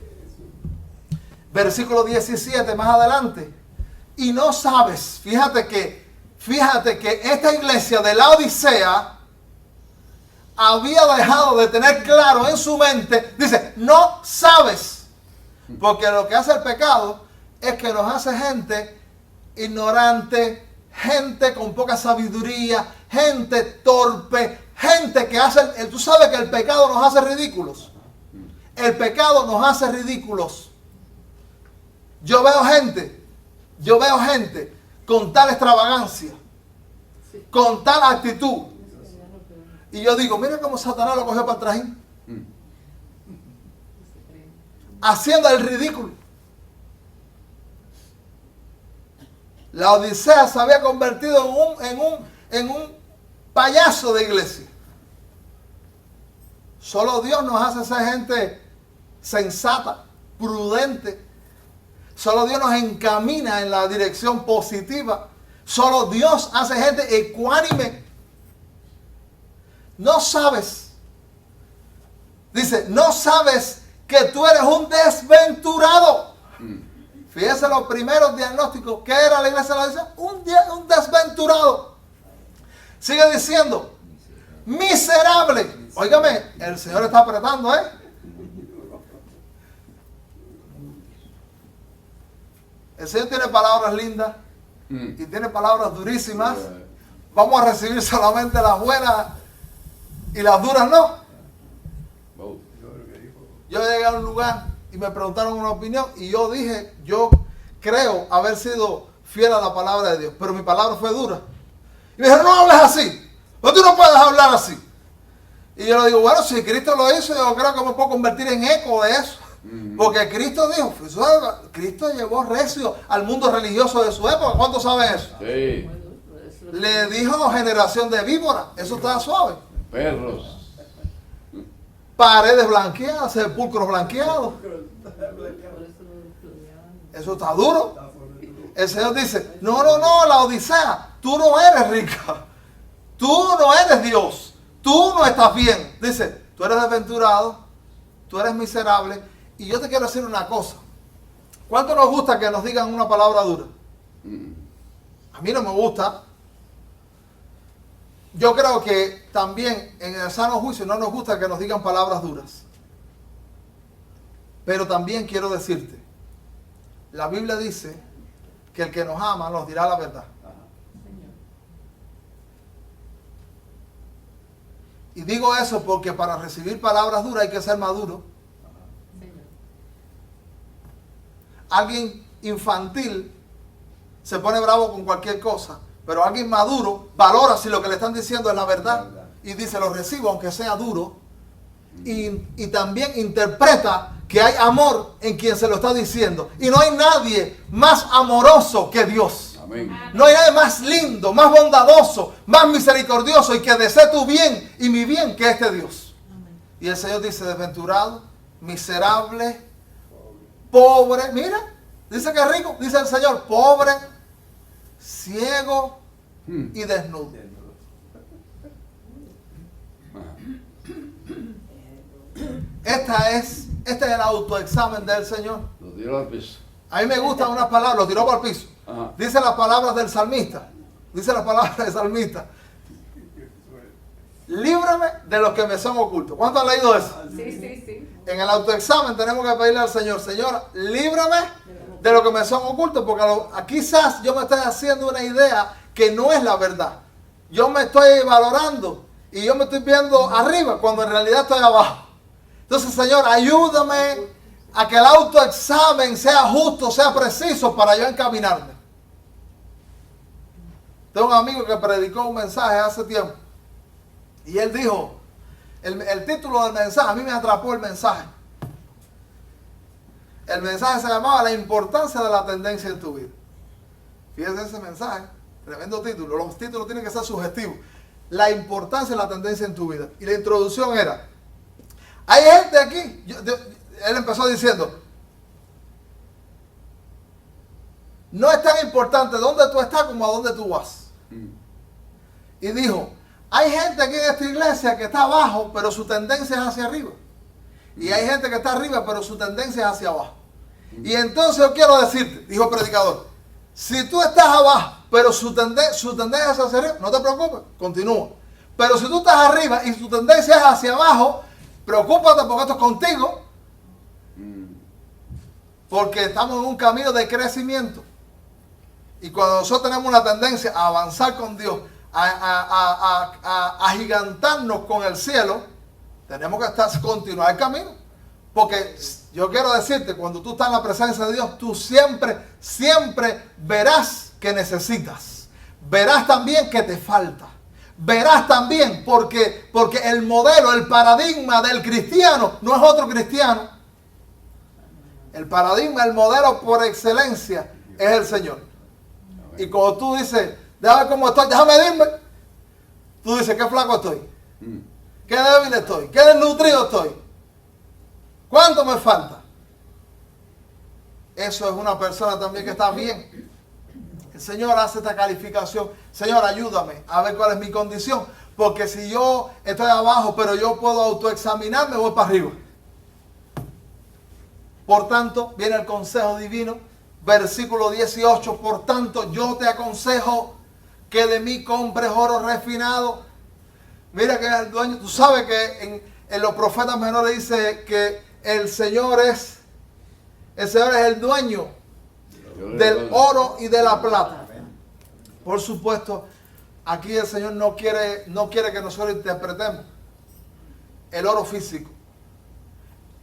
Versículo 17, más adelante. Y no sabes, fíjate que esta iglesia de la Odisea había dejado de tener claro en su mente, dice, no sabes. Porque lo que hace el pecado es que nos hace gente ignorante, gente con poca sabiduría, gente torpe, gente que hace, tú sabes que el pecado nos hace ridículos. El pecado nos hace ridículos. Yo veo gente con tal extravagancia, con tal actitud. Y yo digo, mira cómo Satanás lo cogió para el trajín. Haciendo el ridículo. La Odisea se había convertido en un payaso de iglesia. Solo Dios nos hace ser gente sensata, prudente. Solo Dios nos encamina en la dirección positiva. Solo Dios hace gente ecuánime. No sabes. Dice, no sabes que tú eres un desventurado. Fíjese los primeros diagnósticos. ¿Qué era la iglesia de la Odisea? Un desventurado. Sigue diciendo, miserable. Óigame, el Señor está apretando, ¿eh? El Señor tiene palabras lindas y tiene palabras durísimas. Vamos a recibir solamente las buenas y las duras no. Yo llegué a un lugar y me preguntaron una opinión y yo dije, yo creo haber sido fiel a la palabra de Dios, pero mi palabra fue dura. Y me dijeron, no hables así, pero tú no puedes hablar así. Y yo le digo, bueno, si Cristo lo hizo, yo creo que me puedo convertir en eco de eso. Porque Cristo dijo, Cristo llevó recio al mundo religioso de su época. ¿Cuántos saben eso? Sí. Le dijo generación de víboras, eso está suave. Perros. Paredes blanqueadas, sepulcros blanqueados. Eso está duro. El Señor dice, no, la Odisea, tú no eres rica. Tú no eres Dios. Tú no estás bien. Dice, tú eres desventurado, tú eres miserable. Y yo te quiero decir una cosa. ¿Cuánto nos gusta que nos digan una palabra dura? A mí no me gusta. Yo creo que también en el sano juicio no nos gusta que nos digan palabras duras. Pero también quiero decirte, la Biblia dice que el que nos ama nos dirá la verdad. Y digo eso porque para recibir palabras duras hay que ser maduro. Alguien infantil se pone bravo con cualquier cosa, pero alguien maduro valora si lo que le están diciendo es la verdad y dice, lo recibo aunque sea duro, y también interpreta que hay amor en quien se lo está diciendo. Y no hay nadie más amoroso que Dios. Amén. No hay nadie más lindo, más bondadoso, más misericordioso y que desee tu bien y mi bien que este Dios. Y el Señor dice, desventurado, miserable, pobre, mira, dice que es rico, dice el Señor, pobre, ciego y desnudo. Este es el autoexamen del Señor. Lo tiró al piso. A mí me gustan unas palabras, lo tiró por el piso. Ajá. Dice las palabras del salmista. Dice la palabra de salmista. Líbrame de los que me son ocultos. ¿Cuántos han leído eso? Sí. En el autoexamen tenemos que pedirle al Señor, Señor, líbrame de lo que me son ocultos, porque quizás yo me estoy haciendo una idea que no es la verdad. Yo me estoy valorando y yo me estoy viendo arriba cuando en realidad estoy abajo. Entonces, Señor, ayúdame a que el autoexamen sea justo, sea preciso para yo encaminarme. Tengo un amigo que predicó un mensaje hace tiempo y él dijo, el título del mensaje, a mí me atrapó el mensaje. El mensaje se llamaba La importancia de la tendencia en tu vida. Fíjense ese mensaje, tremendo título. Los títulos tienen que ser sugestivos. La importancia de la tendencia en tu vida. Y la introducción era, hay gente aquí, él empezó diciendo, no es tan importante dónde tú estás como a dónde tú vas. Y dijo, hay gente aquí en esta iglesia que está abajo, pero su tendencia es hacia arriba. Y hay gente que está arriba, pero su tendencia es hacia abajo. Y entonces yo quiero decirte, dijo el predicador, si tú estás abajo, pero su tendencia es hacia arriba, no te preocupes, continúa. Pero si tú estás arriba y tu tendencia es hacia abajo, preocúpate porque esto es contigo. Porque estamos en un camino de crecimiento. Y cuando nosotros tenemos una tendencia a avanzar con Dios, a agigantarnos con el cielo, tenemos que continuar el camino. Porque yo quiero decirte, cuando tú estás en la presencia de Dios, tú siempre verás que necesitas. Verás también que te falta. Verás también porque el modelo, el paradigma del cristiano no es otro cristiano. El paradigma, el modelo por excelencia es el Señor. Y cuando tú dices, déjame ver cómo estoy, déjame medirme, tú dices, qué flaco estoy, qué débil estoy, qué desnutrido estoy, cuánto me falta. Eso es una persona también que está bien. El Señor hace esta calificación. Señor, ayúdame a ver cuál es mi condición, porque si yo estoy abajo, pero yo puedo autoexaminarme, voy para arriba. Por tanto, viene el consejo divino. Versículo 18, por tanto yo te aconsejo que de mí compres oro refinado. Mira que el dueño, tú sabes que en los profetas menores dice que el Señor es el dueño del oro y de la plata. Por supuesto, aquí el Señor no quiere que nosotros interpretemos el oro físico,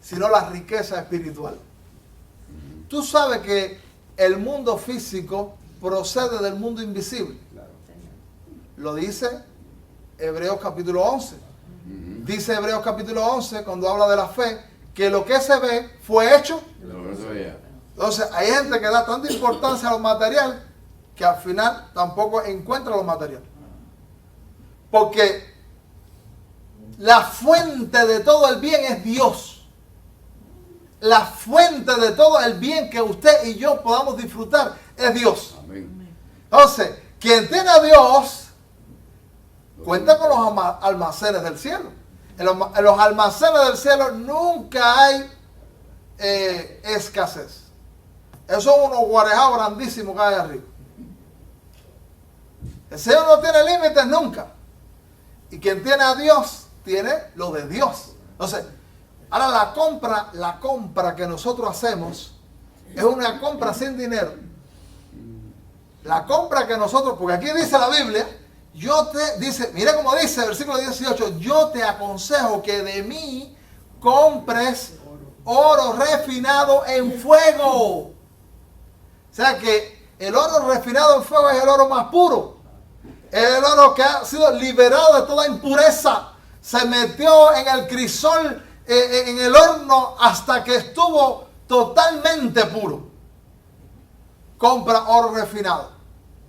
sino la riqueza espiritual. Tú sabes que el mundo físico procede del mundo invisible. Lo dice Hebreos capítulo 11. Dice Hebreos capítulo 11, cuando habla de la fe, que lo que se ve fue hecho. Entonces, hay gente que da tanta importancia a lo material que al final tampoco encuentra lo material. Porque la fuente de todo el bien es Dios. La fuente de todo el bien que usted y yo podamos disfrutar es Dios. Amén. Entonces, quien tiene a Dios, cuenta con los almacenes del cielo. En los almacenes del cielo nunca hay escasez. Esos son unos guarejados grandísimos que hay arriba. El Señor no tiene límites nunca. Y quien tiene a Dios, tiene lo de Dios. Entonces, ahora la compra que nosotros hacemos es una compra sin dinero. La compra que nosotros, porque aquí dice la Biblia, mira como dice el versículo 18, yo te aconsejo que de mí compres oro refinado en fuego. O sea que el oro refinado en fuego es el oro más puro. Es el oro que ha sido liberado de toda impureza. Se metió en el crisol, en el horno hasta que estuvo totalmente puro. Compra oro refinado.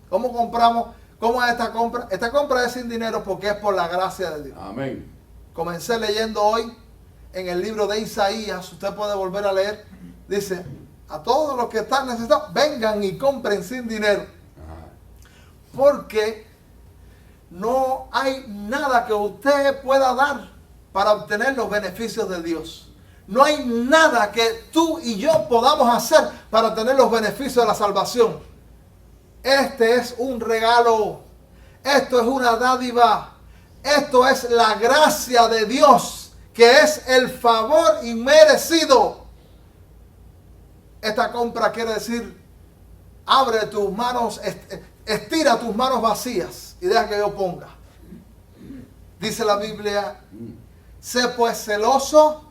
¿Cómo compramos? ¿Cómo es esta compra? Esta compra es sin dinero porque es por la gracia de Dios. Amén. Comencé leyendo hoy en el libro de Isaías. Usted puede volver a leer. Dice, a todos los que están necesitados, vengan y compren sin dinero. Porque no hay nada que usted pueda dar para obtener los beneficios de Dios. No hay nada que tú y yo podamos hacer para tener los beneficios de la salvación. Este es un regalo Esto es una dádiva. Esto es la gracia de Dios, que es el favor inmerecido. Esta compra quiere decir, abre tus manos, estira tus manos vacías y deja que yo ponga. Dice la Biblia, sé pues celoso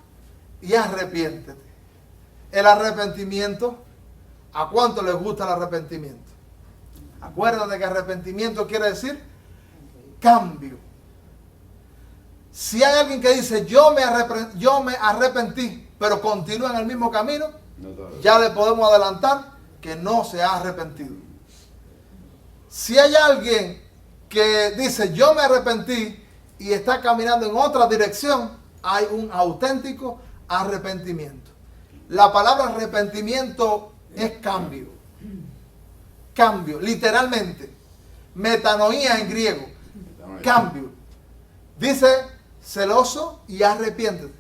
y arrepiéntete. El arrepentimiento, ¿a cuánto les gusta el arrepentimiento? Acuérdate que arrepentimiento quiere decir cambio. Si hay alguien que dice, yo me arrepentí, pero continúa en el mismo camino, ya le podemos adelantar que no se ha arrepentido. Si hay alguien que dice, yo me arrepentí y está caminando en otra dirección, hay un auténtico arrepentimiento. La palabra arrepentimiento es cambio. Cambio, literalmente. Metanoía en griego. Cambio. Dice celoso y arrepiéntete.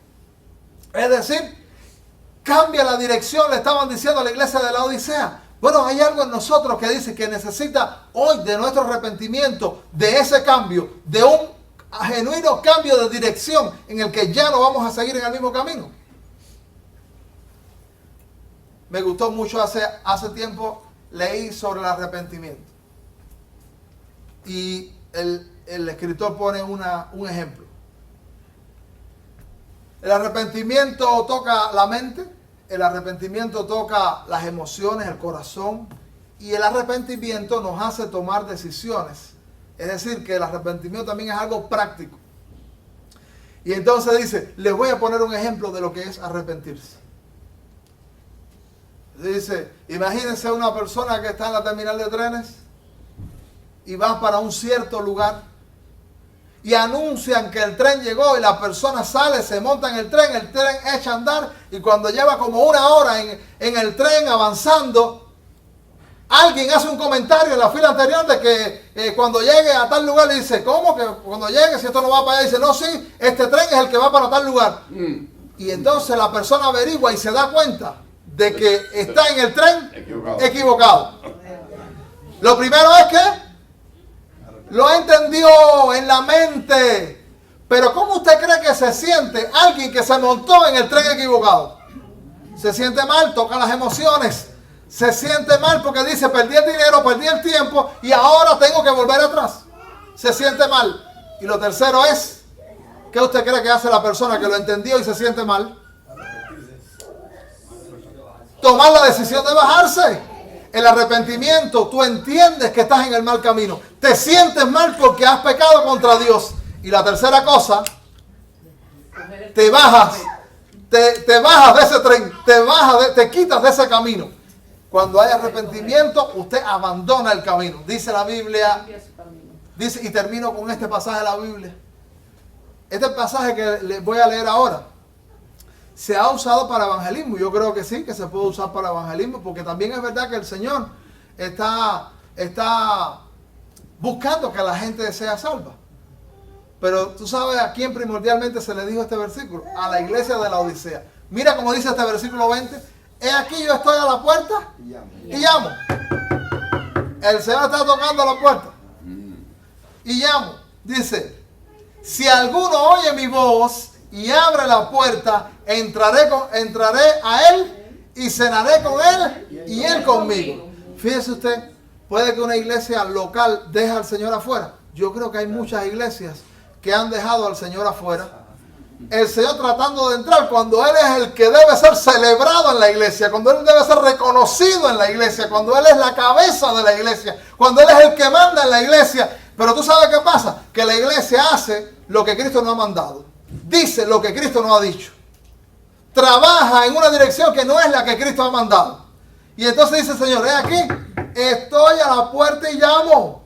Es decir, cambia la dirección, le estaban diciendo a la iglesia de la Odisea. Bueno, hay algo en nosotros que dice que necesita hoy de nuestro arrepentimiento, de ese cambio, de un genuino cambio de dirección en el que ya no vamos a seguir en el mismo camino. Me gustó mucho, hace tiempo leí sobre el arrepentimiento. Y el escritor pone un ejemplo. El arrepentimiento toca la mente, el arrepentimiento toca las emociones, el corazón, y el arrepentimiento nos hace tomar decisiones. Es decir, que el arrepentimiento también es algo práctico. Y entonces dice, les voy a poner un ejemplo de lo que es arrepentirse. Dice, imagínense una persona que está en la terminal de trenes y va para un cierto lugar y anuncian que el tren llegó y la persona sale, se monta en el tren echa a andar y cuando lleva como una hora en el tren avanzando, alguien hace un comentario en la fila anterior de que cuando llegue a tal lugar le dice, ¿cómo que cuando llegue si esto no va para allá? Dice, no, sí, este tren es el que va para tal lugar. Y entonces la persona averigua y se da cuenta de que está en el tren equivocado. Lo primero es que lo entendió en la mente. Pero ¿cómo usted cree que se siente alguien que se montó en el tren equivocado? Se siente mal, toca las emociones. Se siente mal porque dice, perdí el dinero, perdí el tiempo y ahora tengo que volver atrás. Se siente mal. Y lo tercero es, ¿qué usted cree que hace la persona que lo entendió y se siente mal? Tomar la decisión de bajarse. El arrepentimiento, tú entiendes que estás en el mal camino. Te sientes mal porque has pecado contra Dios. Y la tercera cosa, te bajas. Te bajas de ese tren. Te quitas de ese camino. Cuando hay arrepentimiento, usted abandona el camino. Dice la Biblia. Dice, y termino con este pasaje de la Biblia. Este pasaje que les voy a leer ahora. ¿Se ha usado para evangelismo? Yo creo que sí, que se puede usar para evangelismo, porque también es verdad que el Señor está buscando que la gente sea salva. Pero tú sabes a quién primordialmente se le dijo este versículo, a la iglesia de la Odisea. Mira cómo dice este versículo 20, he aquí yo estoy a la puerta y llamo. El Señor está tocando a la puerta y llamo. Dice, si alguno oye mi voz y abre la puerta, entraré a él y cenaré con él y él conmigo. Fíjese usted, puede que una iglesia local deje al Señor afuera. Yo creo que hay muchas iglesias que han dejado al Señor afuera. El Señor tratando de entrar cuando Él es el que debe ser celebrado en la iglesia, cuando Él debe ser reconocido en la iglesia, cuando Él es la cabeza de la iglesia, cuando Él es el que manda en la iglesia. Pero tú sabes qué pasa, que la iglesia hace lo que Cristo no ha mandado. Dice lo que Cristo no ha dicho. Trabaja en una dirección que no es la que Cristo ha mandado. Y entonces dice el Señor, he aquí, estoy a la puerta y llamo.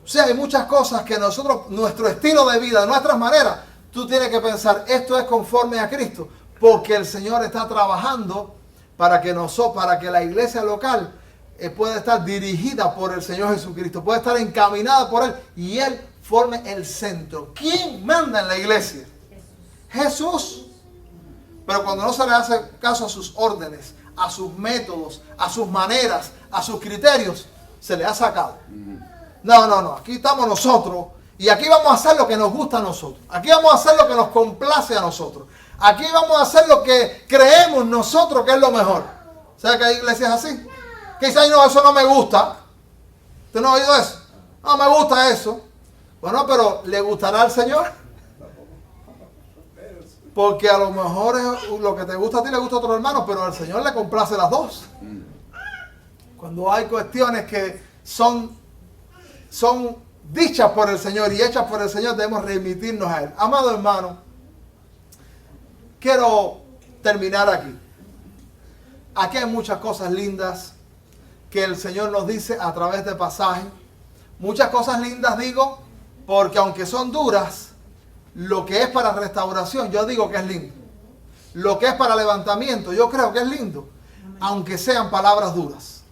O sea, hay muchas cosas que nosotros, nuestro estilo de vida, nuestras maneras, tú tienes que pensar, esto es conforme a Cristo. Porque el Señor está trabajando para que la iglesia local pueda estar dirigida por el Señor Jesucristo. Puede estar encaminada por Él y Él forme el centro. ¿Quién manda en la iglesia? Jesús. Pero cuando no se le hace caso a sus órdenes, a sus métodos, a sus maneras, a sus criterios, se le ha sacado. No. Aquí estamos nosotros. Y aquí vamos a hacer lo que nos gusta a nosotros. Aquí vamos a hacer lo que nos complace a nosotros. Aquí vamos a hacer lo que creemos nosotros que es lo mejor. ¿Sabe que hay iglesias así? Que dicen, no, eso no me gusta. ¿Usted no ha oído eso? No me gusta eso. Bueno, pero ¿le gustará al Señor? Porque a lo mejor es lo que te gusta a ti le gusta a otro hermano, pero al Señor le complace las dos. Cuando hay cuestiones que son dichas por el Señor y hechas por el Señor, debemos remitirnos a Él. Amado hermano, quiero terminar aquí. Aquí hay muchas cosas lindas que el Señor nos dice a través de pasajes. Muchas cosas lindas digo, porque aunque son duras, lo que es para restauración, yo digo que es lindo. Lo que es para levantamiento, yo creo que es lindo, aunque sean palabras duras.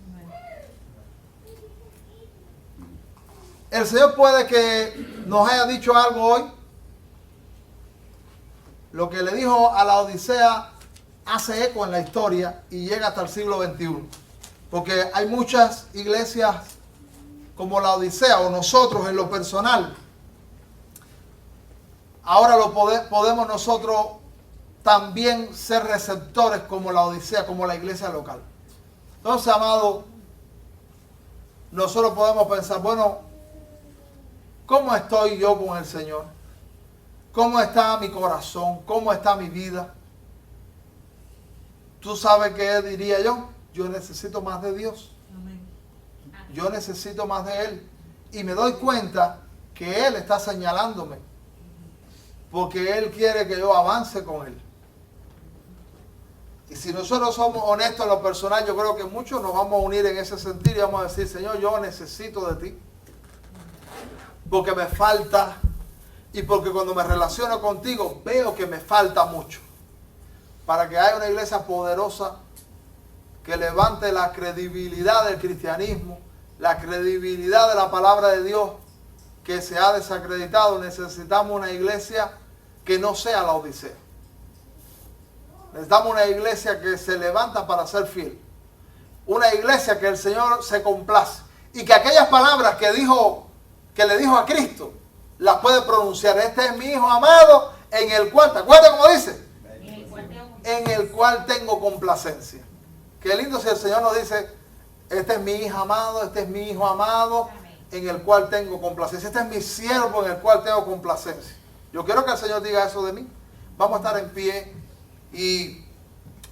El Señor puede que nos haya dicho algo hoy. Lo que le dijo a la Odisea hace eco en la historia y llega hasta el siglo XXI. Porque hay muchas iglesias como la Odisea o nosotros en lo personal. Ahora podemos nosotros también ser receptores como la Odisea, como la iglesia local. Entonces, amado, nosotros podemos pensar, bueno, ¿cómo estoy yo con el Señor? ¿Cómo está mi corazón? ¿Cómo está mi vida? ¿Tú sabes qué diría yo? Yo necesito más de Dios. Yo necesito más de Él. Y me doy cuenta que Él está señalándome. Porque Él quiere que yo avance con Él. Y si nosotros somos honestos en lo personal, yo creo que muchos nos vamos a unir en ese sentido y vamos a decir, Señor, yo necesito de ti. Porque me falta. Y porque cuando me relaciono contigo, veo que me falta mucho. Para que haya una iglesia poderosa que levante la credibilidad del cristianismo, la credibilidad de la palabra de Dios que se ha desacreditado, necesitamos una iglesia que no sea la Odisea. Necesitamos una iglesia que se levanta para ser fiel. Una iglesia que el Señor se complace. Y que aquellas palabras que le dijo a Cristo, las puede pronunciar. Este es mi Hijo amado, en el cual, ¿te acuerdas cómo dice? En el cual tengo complacencia. Qué lindo si el Señor nos dice, este es mi Hijo amado, este es mi Hijo amado, en el cual tengo complacencia. Este es mi siervo, en el cual tengo complacencia. Yo quiero que el Señor diga eso de mí. Vamos a estar en pie y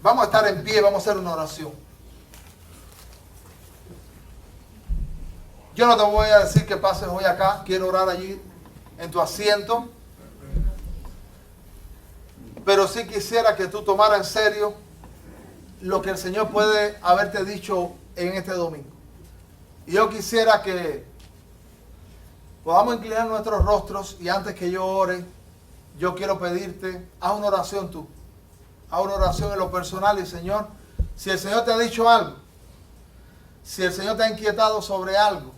vamos a hacer una oración. Yo no te voy a decir que pases hoy acá, quiero orar allí en tu asiento. Pero sí quisiera que tú tomaras en serio lo que el Señor puede haberte dicho en este domingo. Y yo quisiera que podamos inclinar nuestros rostros y antes que yo ore, yo quiero pedirte, haz una oración tú. Haz una oración en lo personal y Señor, si el Señor te ha dicho algo, si el Señor te ha inquietado sobre algo,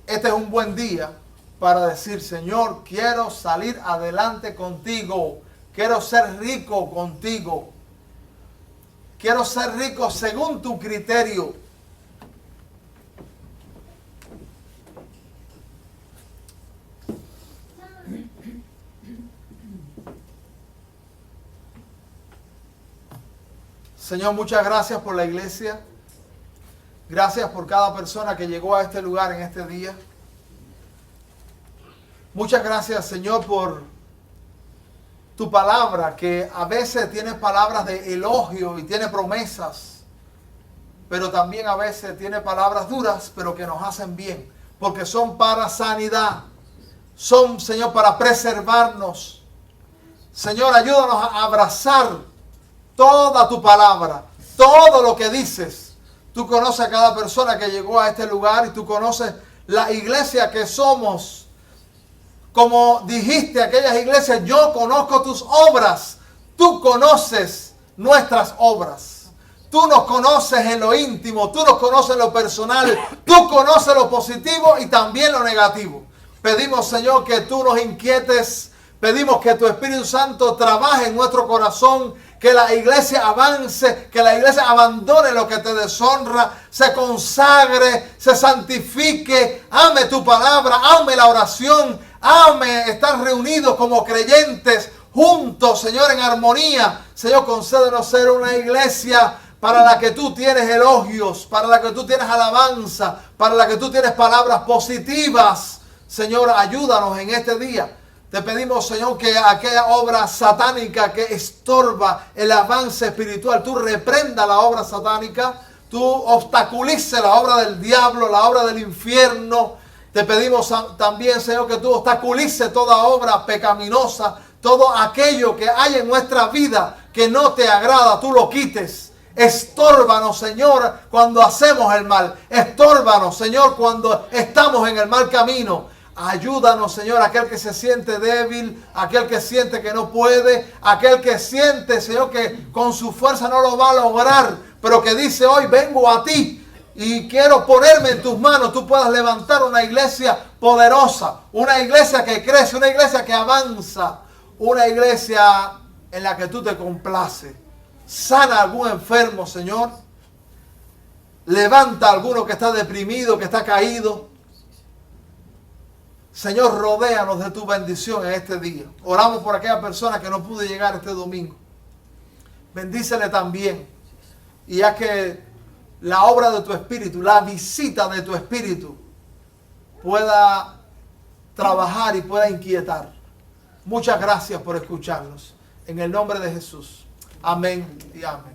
este es un buen día para decir, Señor, quiero salir adelante contigo. Quiero ser rico contigo. Quiero ser rico según tu criterio. Señor, muchas gracias por la iglesia. Gracias por cada persona que llegó a este lugar en este día. Muchas gracias, Señor, por tu palabra, que a veces tiene palabras de elogio y tiene promesas, pero también a veces tiene palabras duras, pero que nos hacen bien, porque son para sanidad, son, Señor, para preservarnos. Señor, ayúdanos a abrazar toda tu palabra, todo lo que dices. Tú conoces a cada persona que llegó a este lugar y tú conoces la iglesia que somos. Como dijiste aquellas iglesias, yo conozco tus obras. Tú conoces nuestras obras. Tú nos conoces en lo íntimo, tú nos conoces en lo personal, tú conoces lo positivo y también lo negativo. Pedimos, Señor, que tú nos inquietes Pedimos que tu Espíritu Santo trabaje en nuestro corazón, que la iglesia avance, que la iglesia abandone lo que te deshonra, se consagre, se santifique, ame tu palabra, ame la oración, ame estar reunidos como creyentes, juntos, Señor, en armonía. Señor, concédenos ser una iglesia para la que tú tienes elogios, para la que tú tienes alabanza, para la que tú tienes palabras positivas. Señor, ayúdanos en este día. Te pedimos, Señor, que aquella obra satánica que estorba el avance espiritual, tú reprenda la obra satánica, tú obstaculice la obra del diablo, la obra del infierno. Te pedimos también, Señor, que tú obstaculice toda obra pecaminosa, todo aquello que hay en nuestra vida que no te agrada, tú lo quites. Estórbanos, Señor, cuando hacemos el mal. Estórbanos, Señor, cuando estamos en el mal camino. Ayúdanos, Señor, aquel que se siente débil, aquel que siente que no puede, aquel que siente, Señor, que con su fuerza no lo va a lograr, pero que dice hoy, vengo a ti y quiero ponerme en tus manos. Tú puedas levantar una iglesia poderosa, una iglesia que crece, una iglesia que avanza, una iglesia en la que tú te complaces. Sana a algún enfermo, Señor. Levanta a alguno que está deprimido, que está caído. Señor, rodéanos de tu bendición en este día. Oramos por aquella persona que no pudo llegar este domingo. Bendícele también. Y ya que la obra de tu Espíritu, la visita de tu Espíritu pueda trabajar y pueda inquietar. Muchas gracias por escucharnos. En el nombre de Jesús. Amén y amén.